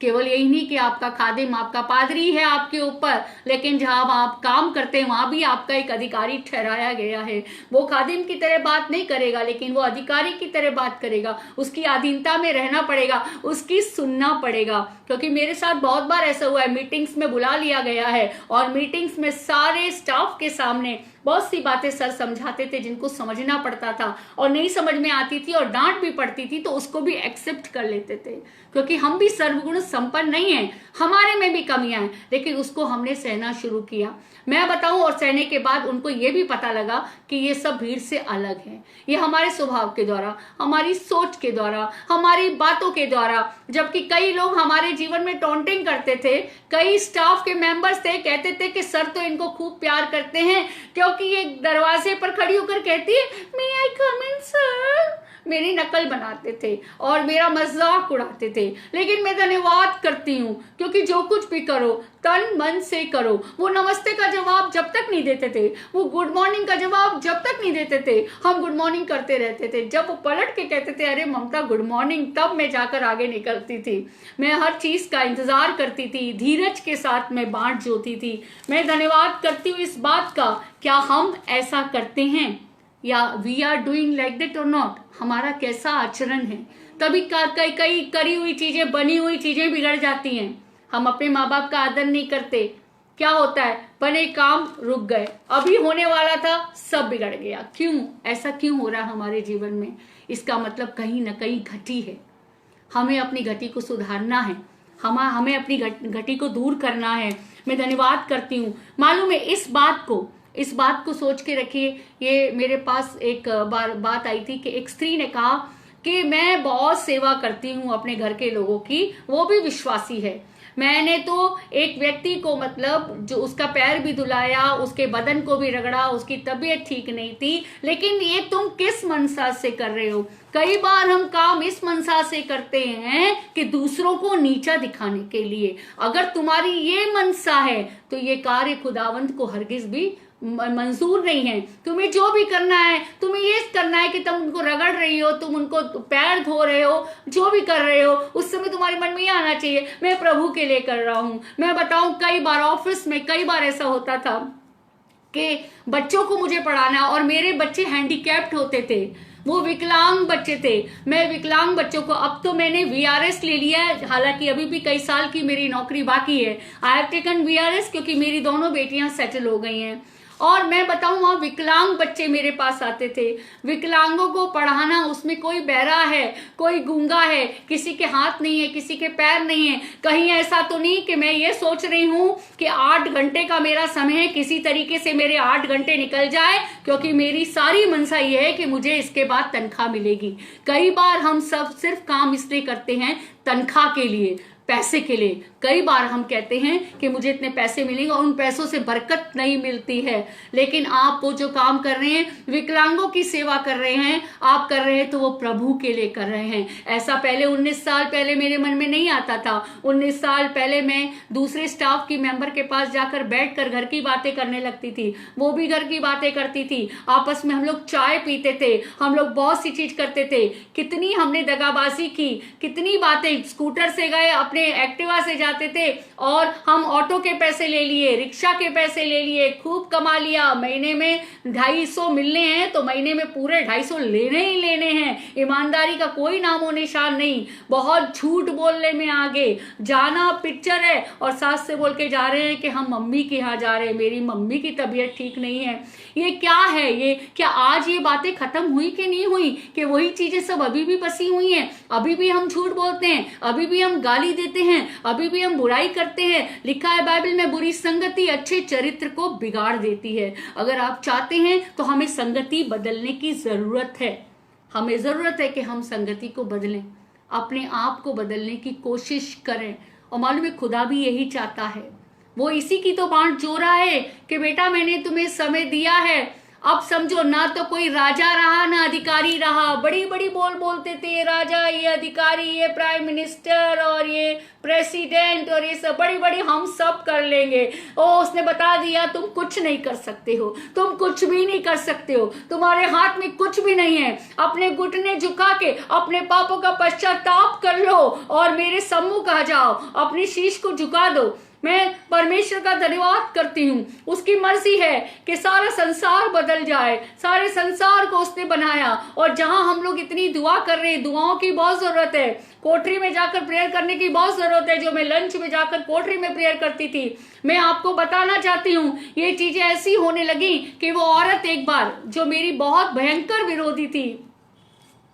Speaker 1: केवल यही नहीं कि आपका खादिम, आपका पादरी है आपके ऊपर, लेकिन जहां आप काम करते हैं वहां भी आपका एक अधिकारी ठहराया गया है। वो खादिम की तरह बात नहीं करेगा, लेकिन वो अधिकारी की तरह बात करेगा। उसकी अधीनता में रहना पड़ेगा, उसकी सुनना पड़ेगा। क्योंकि मेरे साथ बहुत बार ऐसा हुआ है, मीटिंग्स में बुला लिया गया है और मीटिंग्स में सारे स्टाफ के सामने बहुत सी बातें सर समझाते थे जिनको समझना पड़ता था और नहीं समझ में आती थी और डांट भी पड़ती थी, तो उसको भी एक्सेप्ट कर लेते थे। क्योंकि हम भी सर्वगुण संपन्न नहीं है, हमारे में भी कमियां हैं, लेकिन उसको हमने सहना शुरू किया। मैं बताऊं, और सहने के बाद उनको ये भी पता लगा कि ये सब भीड़ से अलग है। ये हमारे स्वभाव के द्वारा, हमारी सोच के द्वारा, हमारी बातों के द्वारा। जबकि कई लोग हमारे जीवन में टॉन्टिंग करते थे, कई स्टाफ के मेंबर्स थे, कहते थे कि सर तो इनको खूब प्यार करते हैं क्योंकि ये दरवाजे पर खड़ी होकर कहती है मे आई कम इन सर। मेरी नकल बनाते थे और मेरा मजाक उड़ाते थे। लेकिन मैं धन्यवाद करती हूँ क्योंकि जो कुछ भी करो तन मन से करो। वो नमस्ते का जवाब जब तक नहीं देते थे, वो गुड मॉर्निंग का जवाब जब तक नहीं देते थे, हम गुड मॉर्निंग करते रहते थे। जब वो पलट के कहते थे अरे ममता गुड मॉर्निंग, तब मैं जाकर आगे निकलती थी। मैं हर चीज का इंतजार करती थी, धीरज के साथ मैं बांट जोती थी। मैं धन्यवाद करती हूँ इस बात का, क्या हम ऐसा करते हैं या we are doing like that और नॉट? हमारा कैसा आचरण है? तभी कई करी हुई चीजें, बनी हुई चीजें बिगड़ जाती हैं। हम अपने माँ बाप का आदर नहीं करते, क्या होता है, बने काम रुक गए, अभी होने वाला था सब बिगड़ गया। क्यों? ऐसा क्यों हो रहा है हमारे जीवन में? इसका मतलब कहीं ना कहीं घटी है। हमें अपनी घटी को सुधारना है, हमें अपनी घटी को दूर करना है। मैं धन्यवाद करती हूँ। मालूम है इस बात को सोच के रखिए। ये मेरे पास एक बार बात आई थी कि एक स्त्री ने कहा कि मैं बहुत सेवा करती हूँ अपने घर के लोगों की, वो भी विश्वासी है। मैंने तो एक व्यक्ति को, मतलब जो उसका पैर भी धुलाया, उसके बदन को भी रगड़ा, उसकी तबीयत ठीक नहीं थी, लेकिन ये तुम किस मनसा से कर रहे हो? कई बार हम काम इस मनसा से करते हैं कि दूसरों को नीचा दिखाने के लिए। अगर तुम्हारी ये मनसा है तो ये कार्य खुदावंत को हरगिज भी मंजूर नहीं है। तुम्हें जो भी करना है, तुम्हें ये करना है कि तुम उनको रगड़ रही हो, तुम उनको पैर धो रहे हो, जो भी कर रहे हो, उस समय तुम्हारे मन में ये आना चाहिए मैं प्रभु के लिए कर रहा हूं। मैं बताऊं, कई बार ऑफिस में कई बार ऐसा होता था कि बच्चों को मुझे पढ़ाना, और मेरे बच्चे हैंडीकैप्ड होते थे, वो विकलांग बच्चे थे। मैं विकलांग बच्चों को, अब तो मैंने वीआरएस ले लिया है, हालांकि अभी भी कई साल की मेरी नौकरी बाकी है। आई हैव टेकन वीआरएस क्योंकि मेरी दोनों बेटियां सेटल हो गई हैं। और मैं बताऊं, वहां विकलांग बच्चे मेरे पास आते थे। विकलांगों को पढ़ाना, उसमें कोई बहरा है, कोई गूंगा है, किसी के हाथ नहीं है, किसी के पैर नहीं है। कहीं ऐसा तो नहीं कि मैं ये सोच रही हूं कि 8 घंटे का मेरा समय है, किसी तरीके से मेरे 8 घंटे निकल जाए, क्योंकि मेरी सारी मनसा ये है कि मुझे इसके बाद तनख्वाह मिलेगी। कई बार हम सब सिर्फ काम इसलिए करते हैं तनख्वाह के लिए, पैसे के लिए। कई बार हम कहते हैं कि मुझे इतने पैसे मिलेंगे, और उन पैसों से बरकत नहीं मिलती है। लेकिन आप वो जो काम कर रहे हैं, विकलांगों की सेवा कर रहे हैं, आप कर रहे हैं तो वो प्रभु के लिए कर रहे हैं। ऐसा पहले 19 साल पहले मेरे मन में नहीं आता था। 19 साल पहले मैं दूसरे स्टाफ की मेंबर के पास जाकर बैठकर घर की बातें करने लगती थी, वो भी घर की बातें करती थी, आपस में हम लोग चाय पीते थे, हम लोग बहुत सी चीज करते थे। कितनी हमने दगाबाजी की, कितनी बातें, स्कूटर से गए, अपने एक्टिवा से जाते थे, और हम ऑटो के पैसे ले लिए, रिक्शा के पैसे ले लिए, खूब कमा लिया। महीने में 250 मिलने हैं तो महीने में पूरे 250 लेने ही लेने हैं। ईमानदारी का कोई नामो निशान नहीं, बहुत झूठ बोलने में आगे जाना। पिक्चर है और सास से बोल के जा रहे हैं कि हम मम्मी के यहाँ जा रहे हैं, मेरी मम्मी की तबीयत ठीक नहीं है। ये क्या है? ये क्या आज ये बातें खत्म हुई कि नहीं हुई, कि वही चीजें सब अभी भी बसी हुई हैं? अभी भी हम झूठ बोलते हैं, अभी भी हम गाली देते हैं, अभी भी हम बुराई करते हैं। लिखा है बाइबल में, बुरी संगति अच्छे चरित्र को बिगाड़ देती है। अगर आप चाहते हैं तो हमें संगति बदलने की जरूरत है। हमें जरूरत है कि हम संगति को बदलें, अपने आप को बदलने की कोशिश करें। और मालूम है, खुदा भी यही चाहता है। वो इसी की तो बांट जो रहा है कि बेटा मैंने तुम्हें समय दिया है, अब समझो, ना तो कोई राजा रहा ना अधिकारी रहा। बड़ी बड़ी बोल बोलते थे, ये राजा, ये अधिकारी, ये प्राइम मिनिस्टर और ये प्रेसिडेंट और ये सब बड़ी बड़ी हम सब कर लेंगे। ओ उसने बता दिया तुम कुछ नहीं कर सकते हो, तुम कुछ भी नहीं कर सकते हो, तुम्हारे हाथ में कुछ भी नहीं है। अपने घुटने झुका के अपने पापों का पश्चाताप कर लो और मेरे सम्मुख आ जाओ, अपनी शीश को झुका दो। मैं परमेश्वर का धन्यवाद करती हूँ, उसकी मर्जी है कि सारा संसार बदल जाए। सारे संसार को उसने बनाया, और जहां हम लोग इतनी दुआ कर रहे हैं, दुआओं की बहुत जरूरत है, कोठरी में जाकर प्रेयर करने की बहुत जरूरत है। जो मैं लंच में जाकर कोठरी में प्रेयर करती थी, मैं आपको बताना चाहती हूँ, ये चीजें ऐसी होने लगी कि वो औरत एक बार, जो मेरी बहुत भयंकर विरोधी थी,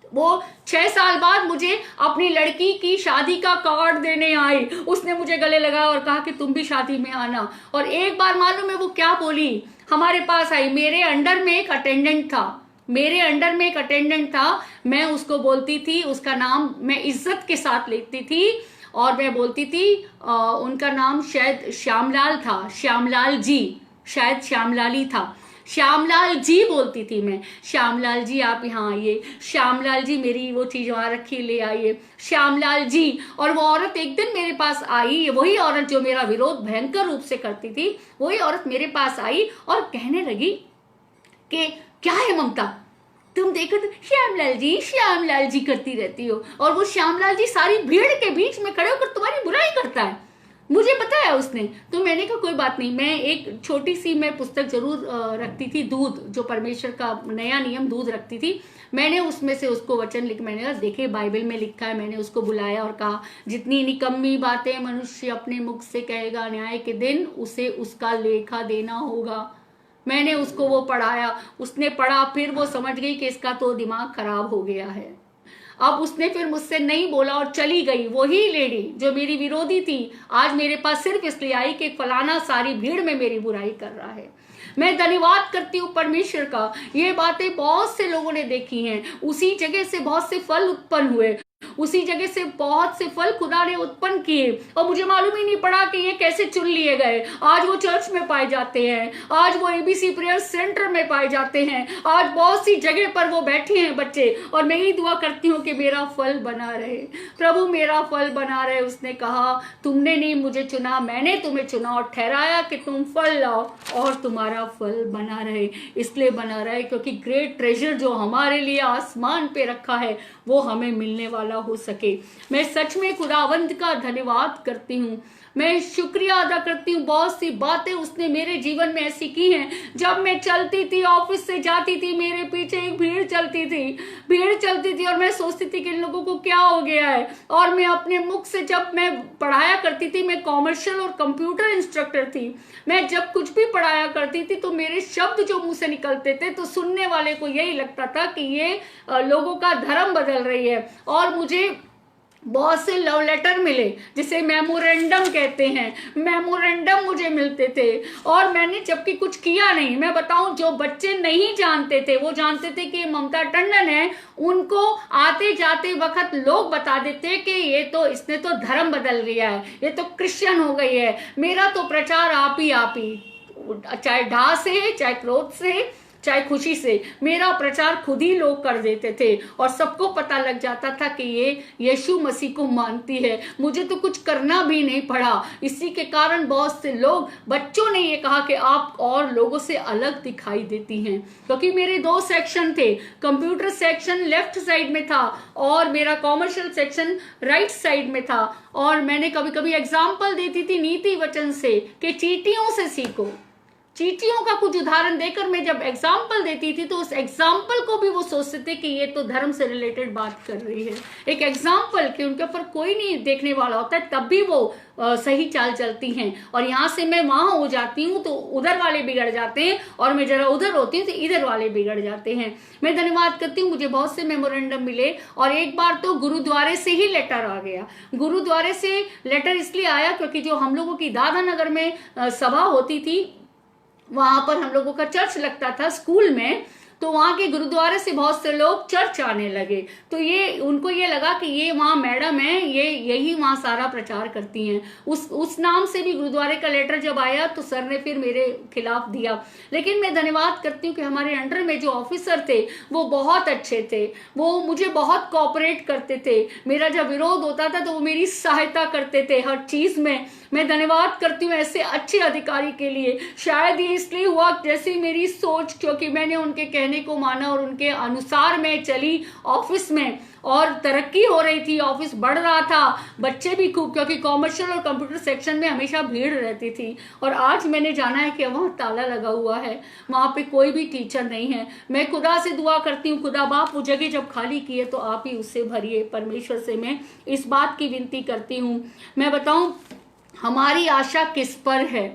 Speaker 1: वो 6 साल बाद मुझे अपनी लड़की की शादी का कार्ड देने आई। उसने मुझे गले लगाया और कहा कि तुम भी शादी में आना। और एक बार मालूम है वो क्या बोली, हमारे पास आई। मेरे अंडर में एक अटेंडेंट था, मैं उसको बोलती थी, उसका नाम मैं इज्जत के साथ लेती थी, और मैं बोलती थी उनका नाम शायद श्यामलाल था, श्यामलाल जी, शायद श्यामलाल ही था, श्यामलाल जी बोलती थी मैं। श्यामलाल जी आप यहाँ आइए, श्यामलाल जी मेरी वो चीज वहां रखी, ले आइए, श्यामलाल जी। और वो औरत एक दिन मेरे पास आई, वही औरत जो मेरा विरोध भयंकर रूप से करती थी, वही औरत मेरे पास आई और कहने लगी कि क्या है ममता, तुम देखो तो श्यामलाल जी करती रहती हो, और वो श्यामलाल जी सारी भीड़ के बीच में खड़े होकर तुम्हारी बुराई करता है। मुझे पता है उसने। तो मैंने कहा कोई बात नहीं, मैं एक छोटी सी मैं पुस्तक जरूर रखती थी, दूध, जो परमेश्वर का नया नियम दूध रखती थी। मैंने उसमें से उसको वचन लिख, मैंने कहा देखे बाइबल में लिखा है। मैंने उसको बुलाया और कहा, जितनी निकम्मी बातें मनुष्य अपने मुख से कहेगा, न्याय के दिन उसे उसका लेखा देना होगा। मैंने उसको वो पढ़ाया, उसने पढ़ा, फिर वो समझ गई कि इसका तो दिमाग खराब हो गया है। अब उसने फिर मुझसे नहीं बोला और चली गई। वही लेडी जो मेरी विरोधी थी, आज मेरे पास सिर्फ इसलिए आई कि फलाना सारी भीड़ में मेरी बुराई कर रहा है। मैं धन्यवाद करती हूँ परमेश्वर का, ये बातें बहुत से लोगों ने देखी हैं, उसी जगह से बहुत से फल उत्पन्न हुए। उसी जगह से बहुत से फल खुदा ने उत्पन्न किए और मुझे मालूम ही नहीं पड़ा कि ये कैसे चुन लिए गए। आज वो चर्च में पाए जाते हैं, आज वो एबीसी प्रेयर सेंटर में पाए जाते हैं, आज बहुत सी जगह पर वो बैठे हैं बच्चे। और मैं ही दुआ करती हूँ कि मेरा फल बना रहे, प्रभु मेरा फल बना रहे। उसने कहा तुमने नहीं मुझे चुना, मैंने तुम्हें चुना और ठहराया कि तुम फल लाओ और तुम्हारा फल बना रहे। इसलिए बना रहे क्योंकि ग्रेट ट्रेजर जो हमारे लिए आसमान पे रखा है वो हमें मिलने वाला हो सके। मैं सच में खुदावंद का धन्यवाद करती हूँ, मैं शुक्रिया अदा करती हूँ। बहुत सी बातें उसने मेरे जीवन में ऐसी की हैं। जब मैं चलती थी, ऑफिस से जाती थी, मेरे पीछे एक भीड़ चलती थी और मैं सोचती थी कि इन लोगों को क्या हो गया है। और मैं अपने मुख से, जब मैं पढ़ाया करती थी, मैं कॉमर्शियल और कंप्यूटर इंस्ट्रक्टर थी, मैं जब कुछ भी पढ़ाया करती थी तो मेरे शब्द जो मुंह से निकलते थे तो सुनने वाले को यही लगता था कि ये लोगों का धर्म बदल रही है। और मुझे बहुत से लव लेटर मिले जिसे मेमोरेंडम कहते हैं, मेमोरेंडम मुझे मिलते थे। और मैंने जबकि कुछ किया नहीं, मैं बताऊं, जो बच्चे नहीं जानते थे वो जानते थे कि ममता टंडन है, उनको आते जाते वक्त लोग बता देते कि ये तो, इसने तो धर्म बदल लिया है, ये तो क्रिश्चियन हो गई है। मेरा तो प्रचार आप ही, चाहे ढा से, चाहे क्रोध से, चाहे खुशी से, मेरा प्रचार खुद ही लोग कर देते थे और सबको पता लग जाता था कि ये यीशु मसीह को मानती है। मुझे तो कुछ करना भी नहीं पड़ा। इसी के कारण बहुत से लोग, बच्चों ने ये कहा कि आप और लोगों से अलग दिखाई देती हैं। क्योंकि मेरे 2 सेक्शन थे, कंप्यूटर सेक्शन लेफ्ट साइड में था और मेरा कॉमर्शियल सेक्शन राइट साइड में था। और मैंने कभी कभी एग्जाम्पल देती थी नीति वचन से कि चींटियों से सीखो। चींटियों का कुछ उदाहरण देकर मैं जब एग्जाम्पल देती थी तो उस एग्जाम्पल को भी वो सोचते थे कि ये तो धर्म से रिलेटेड बात कर रही है। एक एग्जाम्पल कि उनके ऊपर कोई नहीं देखने वाला होता है, तब भी वो सही चाल चलती हैं। और यहाँ से मैं वहां हो जाती हूँ तो उधर वाले बिगड़ जाते हैं, और मैं जरा उधर होती हूँ तो इधर वाले बिगड़ जाते हैं। मैं धन्यवाद करती हूँ, मुझे बहुत से मेमोरेंडम मिले। और एक बार तो गुरुद्वारे से ही लेटर आ गया। गुरुद्वारे से लेटर इसलिए आया क्योंकि जो हम लोगों की दादा नगर में सभा होती थी, वहां पर हम लोगों का चर्च लगता था स्कूल में, तो वहां के गुरुद्वारे से बहुत से लोग चर्च आने लगे। तो ये उनको ये लगा कि ये वहां मैडम है, ये यही वहां सारा प्रचार करती हैं। उस नाम से भी गुरुद्वारे का लेटर जब आया तो सर ने फिर मेरे खिलाफ दिया। लेकिन मैं धन्यवाद करती हूँ कि हमारे अंडर में जो ऑफिसर थे वो बहुत अच्छे थे, वो मुझे बहुत कोऑपरेट करते थे। मेरा जब विरोध होता था तो वो मेरी सहायता करते थे हर चीज में। मैं धन्यवाद करती हूँ ऐसे अच्छे अधिकारी के लिए। शायद ये इसलिए हुआ जैसे मेरी सोच, क्योंकि मैंने उनके कहने को माना और उनके अनुसार मैं चली ऑफिस में, और तरक्की हो रही थी, ऑफिस बढ़ रहा था, बच्चे भी खूब, क्योंकि कॉमर्शियल और कंप्यूटर सेक्शन में हमेशा भीड़ रहती थी। और आज मैंने जाना है कि वहाँ ताला लगा हुआ है, वहाँ पे कोई भी टीचर नहीं है। मैं खुदा से दुआ करती हूँ, खुदा बाप वो जगह जब खाली की है तो आप ही उससे भरिए। परमेश्वर से मैं इस बात की विनती करती हूँ। मैं बताऊं, हमारी आशा किस पर है,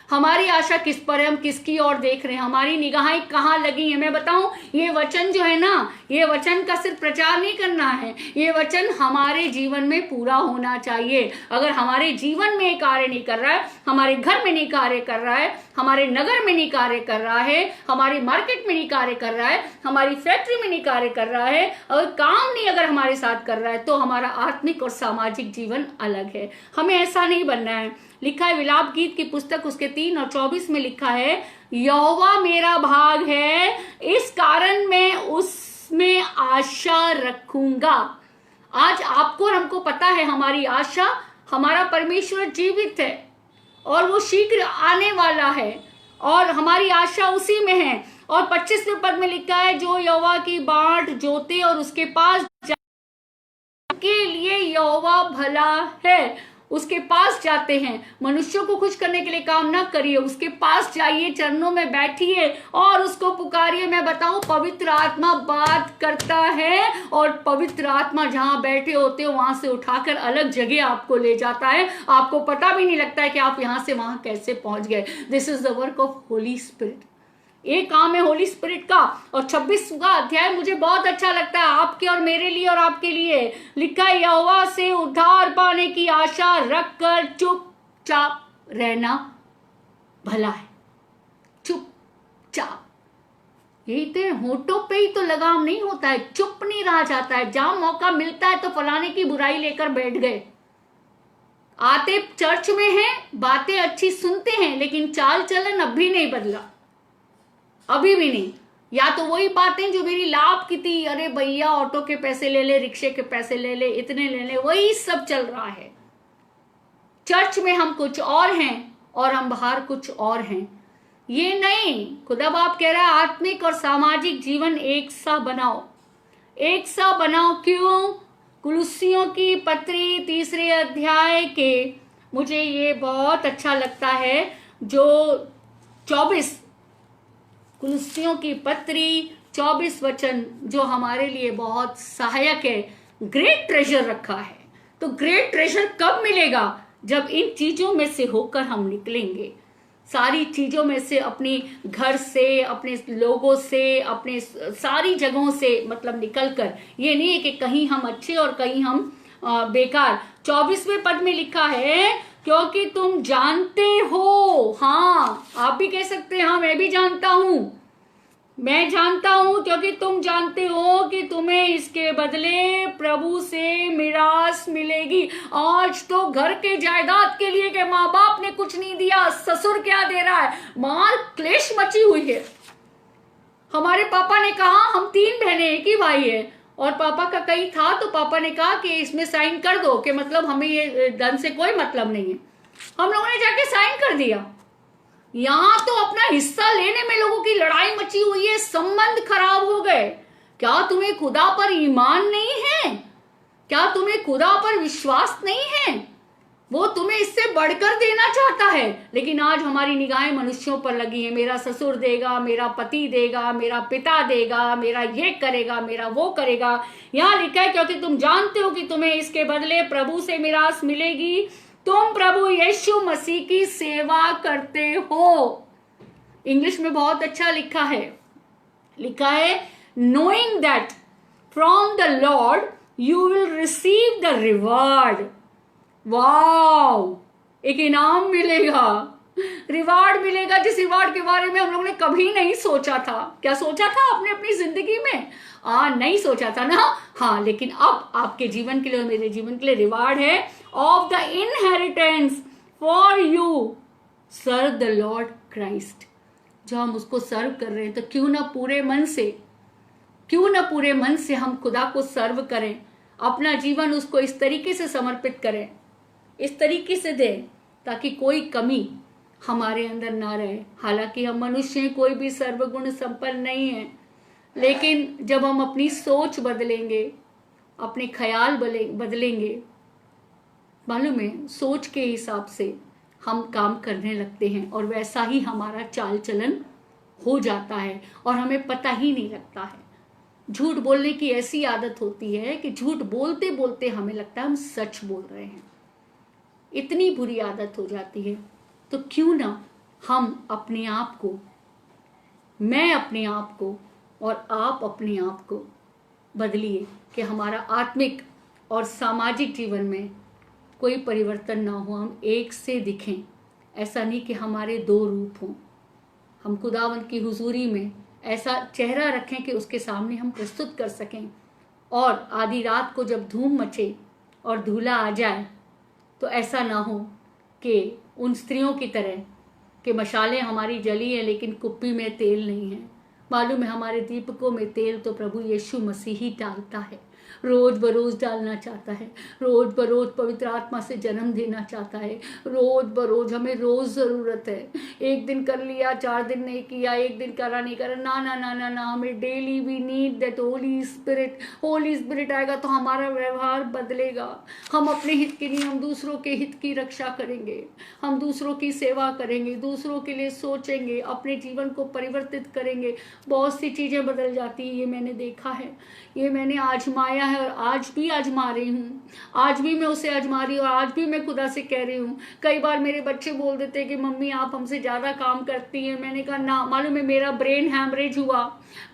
Speaker 1: हमारी आशा किस पर है, हम किसकी ओर देख रहे हैं, हमारी निगाहें कहाँ लगी हैं। मैं बताऊं, ये वचन जो है ना, ये वचन का सिर्फ प्रचार नहीं करना है, ये वचन हमारे जीवन में पूरा होना चाहिए। अगर हमारे जीवन में कार्य नहीं कर रहा है, हमारे घर में नहीं कार्य कर रहा है, हमारे नगर में नहीं कार्य कर रहा है, हमारी मार्केट में नहीं कार्य कर रहा है, हमारी फैक्ट्री में नहीं कार्य कर रहा है, अगर काम नहीं अगर हमारे साथ कर रहा है, तो हमारा आत्मिक और सामाजिक जीवन अलग है। हमें ऐसा नहीं बनना है। लिखा है विलाप गीत की पुस्तक उसके 3 और 24 में लिखा है, यहोवा मेरा भाग है, इस कारण मैं उसमें आशा रखूंगा। आज आपको और हमको पता है हमारी आशा, हमारा परमेश्वर जीवित है और वो शीघ्र आने वाला है और हमारी आशा उसी में है। और 25वें पद में लिखा है, जो यहोवा की बाट जोते और उसके पास के लिए यहोवा भला है, उसके पास जाते हैं। मनुष्यों को खुश करने के लिए काम ना करिए, उसके पास जाइए, चरणों में बैठिए और उसको पुकारिए। मैं बताऊं, पवित्र आत्मा बात करता है और पवित्र आत्मा जहां बैठे होते हो वहां से उठाकर अलग जगह आपको ले जाता है। आपको पता भी नहीं लगता है कि आप यहां से वहां कैसे पहुंच गए। This is the work of Holi spirit. एक काम है होली स्पिरिट का। और 26वां अध्याय मुझे बहुत अच्छा लगता है आपके और मेरे लिए और आपके लिए। लिखा है, यहोवा से उद्धार पाने की आशा रखकर चुपचाप रहना भला है। चुपचाप यही तो होठों पे ही तो लगाम नहीं होता है, चुप नहीं रहा जाता है, जहां मौका मिलता है तो फलाने की बुराई लेकर बैठ गए। आते चर्च में हैं, बातें अच्छी सुनते हैं, लेकिन चाल चलन अभी नहीं बदला, अभी भी नहीं। या तो वही बातें जो मेरी लाभ की थी, अरे भैया ऑटो के पैसे ले ले, रिक्शे के पैसे ले ले, इतने ले ले, वही सब चल रहा है। चर्च में हम कुछ और हैं और हम बाहर कुछ और हैं। ये नहीं, खुदा बाप कह रहा है आत्मिक और सामाजिक जीवन एक सा बनाओ, एक सा बनाओ। क्यों? कुलुस्सियों की पत्री 3 अध्याय के, मुझे ये बहुत अच्छा लगता है, जो 24, कुलुस्सियों की पत्री 24 वचन जो हमारे लिए बहुत सहायक है। ग्रेट ट्रेजर रखा है, तो ग्रेट ट्रेजर कब मिलेगा? जब इन चीजों में से होकर हम निकलेंगे, सारी चीजों में से, अपनी घर से, अपने लोगों से, अपने सारी जगहों से मतलब निकलकर। ये नहीं है कि कहीं हम अच्छे और कहीं हम बेकार। 24वें पद में लिखा है, क्योंकि तुम जानते हो। हाँ, आप भी कह सकते हैं हाँ मैं भी जानता हूं, मैं जानता हूं, क्योंकि तुम जानते हो कि तुम्हें इसके बदले प्रभु से मिरास मिलेगी। आज तो घर के जायदाद के लिए के माँ बाप ने कुछ नहीं दिया, ससुर क्या दे रहा है, मार क्लेश मची हुई है। हमारे पापा ने कहा, हम 3 बहनें एक ही भाई है, और पापा का कहीं था तो पापा ने कहा कि इसमें साइन कर दो, कि मतलब हमें ये धन से कोई मतलब नहीं है। हम लोगों ने जाके साइन कर दिया। यहां तो अपना हिस्सा लेने में लोगों की लड़ाई मची हुई है, संबंध खराब हो गए। क्या तुम्हें खुदा पर ईमान नहीं है? क्या तुम्हें खुदा पर विश्वास नहीं है? वो तुम्हें इससे बढ़कर देना चाहता है, लेकिन आज हमारी निगाहें मनुष्यों पर लगी हैं। मेरा ससुर देगा, मेरा पति देगा, मेरा पिता देगा, मेरा ये करेगा, मेरा वो करेगा। यहां लिखा है, क्योंकि तुम जानते हो कि तुम्हें इसके बदले प्रभु से मिरास मिलेगी। तुम प्रभु यीशु मसीह की सेवा करते हो। इंग्लिश में बहुत अच्छा लिखा है knowing that from the Lord you will receive the reward। Wow, एक इनाम मिलेगा, रिवार्ड मिलेगा, जिस रिवार्ड के बारे में हम लोगों ने कभी नहीं सोचा था। क्या सोचा था आपने अपनी जिंदगी में? नहीं सोचा था ना। हाँ, लेकिन अब आपके जीवन के लिए और मेरे जीवन के लिए रिवार्ड है, of the inheritance for you serve the Lord Christ. जो हम उसको सर्व कर रहे हैं, तो क्यों ना पूरे मन से हम खुदा को सर्व करें, अपना जीवन उसको इस तरीके से समर्पित करें, इस तरीके से दें, ताकि कोई कमी हमारे अंदर ना रहे। हालांकि हम मनुष्य हैं, कोई भी सर्वगुण संपन्न नहीं है, लेकिन जब हम अपनी सोच बदलेंगे, अपने ख्याल बदलेंगे, मालूम है, सोच के हिसाब से हम काम करने लगते हैं, और वैसा ही हमारा चाल चलन हो जाता है, और हमें पता ही नहीं लगता है। झूठ बोलने की ऐसी आदत होती है कि झूठ बोलते बोलते हमें लगता है हम सच बोल रहे हैं। इतनी बुरी आदत हो जाती है। तो क्यों ना हम अपने आप को, मैं अपने आप को और आप अपने आप को बदलिए, कि हमारा आत्मिक और सामाजिक जीवन में कोई परिवर्तन ना हो, हम एक से दिखें। ऐसा नहीं कि हमारे 2 रूप हों। हम खुदावंत की हुजूरी में ऐसा चेहरा रखें कि उसके सामने हम प्रस्तुत कर सकें, और आधी रात को जब धूम मचे और धूला आ जाए, तो ऐसा ना हो कि उन स्त्रियों की तरह कि मशालें हमारी जली हैं लेकिन कुप्पी में तेल नहीं है। मालूम है, हमारे दीपकों में तेल तो प्रभु यीशु मसीह ही डालता है, रोज बरोज डालना चाहता है, रोज बरोज पवित्र आत्मा से जन्म देना चाहता है, रोज बरोज। हमें रोज जरूरत है। एक दिन कर लिया, 4 दिन नहीं किया, एक दिन करा नहीं करा, ना ना ना ना ना, हमें daily we need that holy spirit. Holy spirit आएगा तो हमारा व्यवहार बदलेगा। हम अपने हित के नहीं, हम दूसरों के हित की रक्षा करेंगे, हम दूसरों की सेवा करेंगे, दूसरों के लिए सोचेंगे, अपने जीवन को परिवर्तित करेंगे। बहुत सी चीजें बदल जाती है, ये मैंने देखा है, ये मैंने आजमाया आजमाया है और आज भी आजमा रही हूँ, आज भी मैं उसे आजमा रही हूँ और आज भी मैं खुदा से कह रही हूँ। कई बार मेरे बच्चे बोल देते हैं कि मम्मी आप हमसे ज़्यादा काम करती हैं। मैंने कहा ना, मालूम है मेरा ब्रेन हैमरेज हुआ,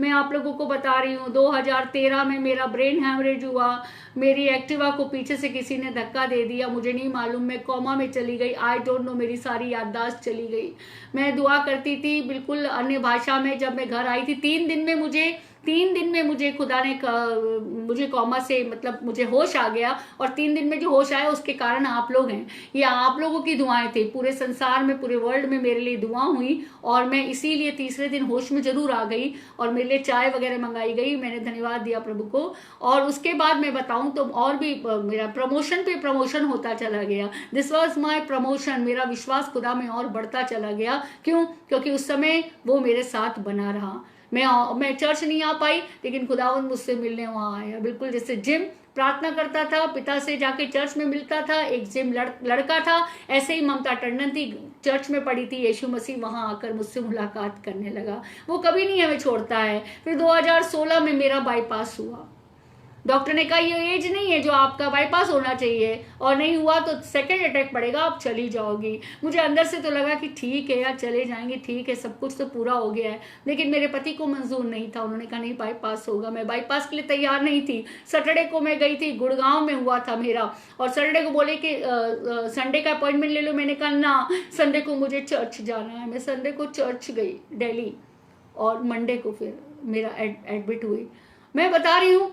Speaker 1: मैं आप लोगों को बता रही हूँ 2013 में मेरा ब्रेन हैमरेज हुआ। मेरी एक्टिवा को पीछे से किसी ने धक्का दे दिया, मुझे नहीं मालूम, मैं कोमा में चली गई, आई डोंट नो, मेरी सारी याददाश्त चली गई। मैं दुआ करती थी बिल्कुल अन्य भाषा में। जब मैं घर आई थी 3 दिन में मुझे खुदा ने मुझे कोमा से मतलब मुझे होश आ गया, और 3 दिन में जो होश आया उसके कारण आप लोग हैं। ये आप लोगों की दुआएं थी, पूरे संसार में पूरे वर्ल्ड में मेरे लिए दुआ हुई, और मैं इसीलिए तीसरे दिन होश में जरूर आ गई और मेरे लिए चाय वगैरह मंगाई गई। मैंने धन्यवाद दिया प्रभु को। और उसके बाद मैं बताऊं तो और भी मेरा प्रमोशन पे प्रमोशन होता चला गया। This was my promotion. मेरा विश्वास खुदा में और बढ़ता चला गया। क्यों? क्योंकि उस समय वो मेरे साथ बना रहा। मैं चर्च नहीं आ पाई, लेकिन खुदावंद मुझसे मिलने वहां आया। बिल्कुल जैसे जिम प्रार्थना करता था, पिता से जाके चर्च में मिलता था, एक जिम लड़का था, ऐसे ही ममता टंडन थी, चर्च में पड़ी थी, यीशु मसीह वहां आकर मुझसे मुलाकात करने लगा। वो कभी नहीं हमें छोड़ता है। फिर 2016 में मेरा बाईपास हुआ। डॉक्टर ने कहा ये एज नहीं है जो आपका बाईपास होना चाहिए, और नहीं हुआ तो सेकेंड अटैक पड़ेगा, आप चली जाओगी। मुझे अंदर से तो लगा कि ठीक है यार, चले जाएंगे, ठीक है, सब कुछ तो पूरा हो गया है। लेकिन मेरे पति को मंजूर नहीं था, उन्होंने कहा नहीं बाईपास होगा। मैं बाईपास के लिए तैयार नहीं थी। सैटरडे को मैं गई थी, गुड़गांव में हुआ था मेरा, और सैटरडे को बोले कि संडे का अपॉइंटमेंट ले लो। मैंने कहा ना, संडे को मुझे चर्च जाना है। मैं संडे को चर्च गई दिल्ली, और मंडे को फिर मेरा एडमिट हुई। मैं बता रही हूँ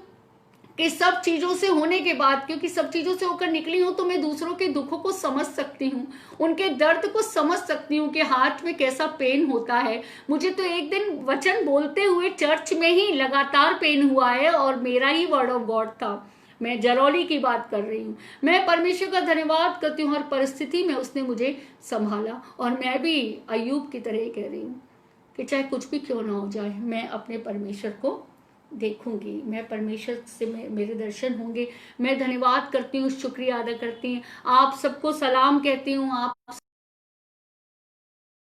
Speaker 1: कि सब चीजों से होने के बाद, क्योंकि सब चीजों से होकर निकली हूं, तो मैं दूसरों के दुखों को समझ सकती हूँ, उनके दर्द को समझ सकती हूँ कि हार्ट में कैसा पेन होता है। मुझे तो एक दिन वचन बोलते हुए चर्च में ही लगातार पेन हुआ है, और मेरा ही वर्ड ऑफ गॉड था। मैं जरौली की बात कर रही हूँ। मैं परमेश्वर का धन्यवाद करती हूँ, हर परिस्थिति में उसने मुझे संभाला। और मैं भी अय्यूब की तरह कह रही हूँ कि चाहे कुछ भी क्यों ना हो जाए, मैं अपने परमेश्वर को देखूंगी, मैं परमेश्वर से मेरे दर्शन होंगे। मैं धन्यवाद करती हूँ, शुक्रिया अदा करती हूँ, आप सबको सलाम कहती हूँ। आप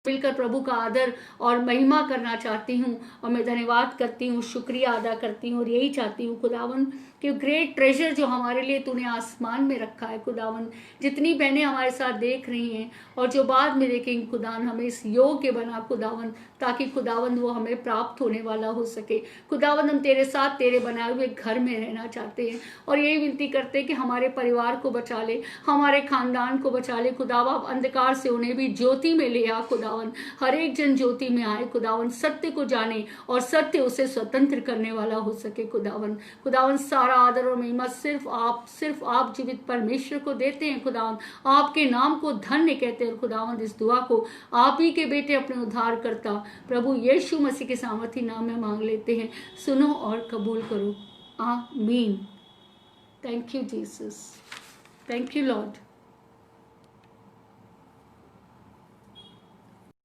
Speaker 1: मिलकर प्रभु का आदर और महिमा करना चाहती हूँ, और मैं धन्यवाद करती हूँ, शुक्रिया अदा करती हूँ, और यही चाहती हूँ खुदावन कि ग्रेट ट्रेजर जो हमारे लिए तूने आसमान में रखा है खुदावन, जितनी बहनें हमारे साथ देख रही हैं और जो बाद में देखेंगे खुदावन, हमें इस योग्य बना खुदावन, ताकि खुदावन वो हमें प्राप्त होने वाला हो सके। खुदावन हम तेरे साथ तेरे बनाए हुए घर में रहना चाहते हैं, और यही विनती करते हैं कि हमारे परिवार को बचा ले, हमारे खानदान को बचा ले खुदावा। अंधकार से उन्हें भी ज्योति में ले आ खुदावन, हर एक जन ज्योति में आए खुदावन, सत्य को जाने और सत्य उसे स्वतंत्र करने वाला हो सके खुदावन। खुदावन सारा आदर और महिमा सिर्फ आप जीवित परमेश्वर को देते हैं खुदावन, आपके नाम को धन्य कहते हैं। खुदावन इस दुआ को आप ही के बेटे अपने उद्धार करता प्रभु यीशु मसीह के सामर्थी नाम में मांग लेते हैं, सुनो और कबूल करो, आमीन। Thank you Jesus, thank you Lord.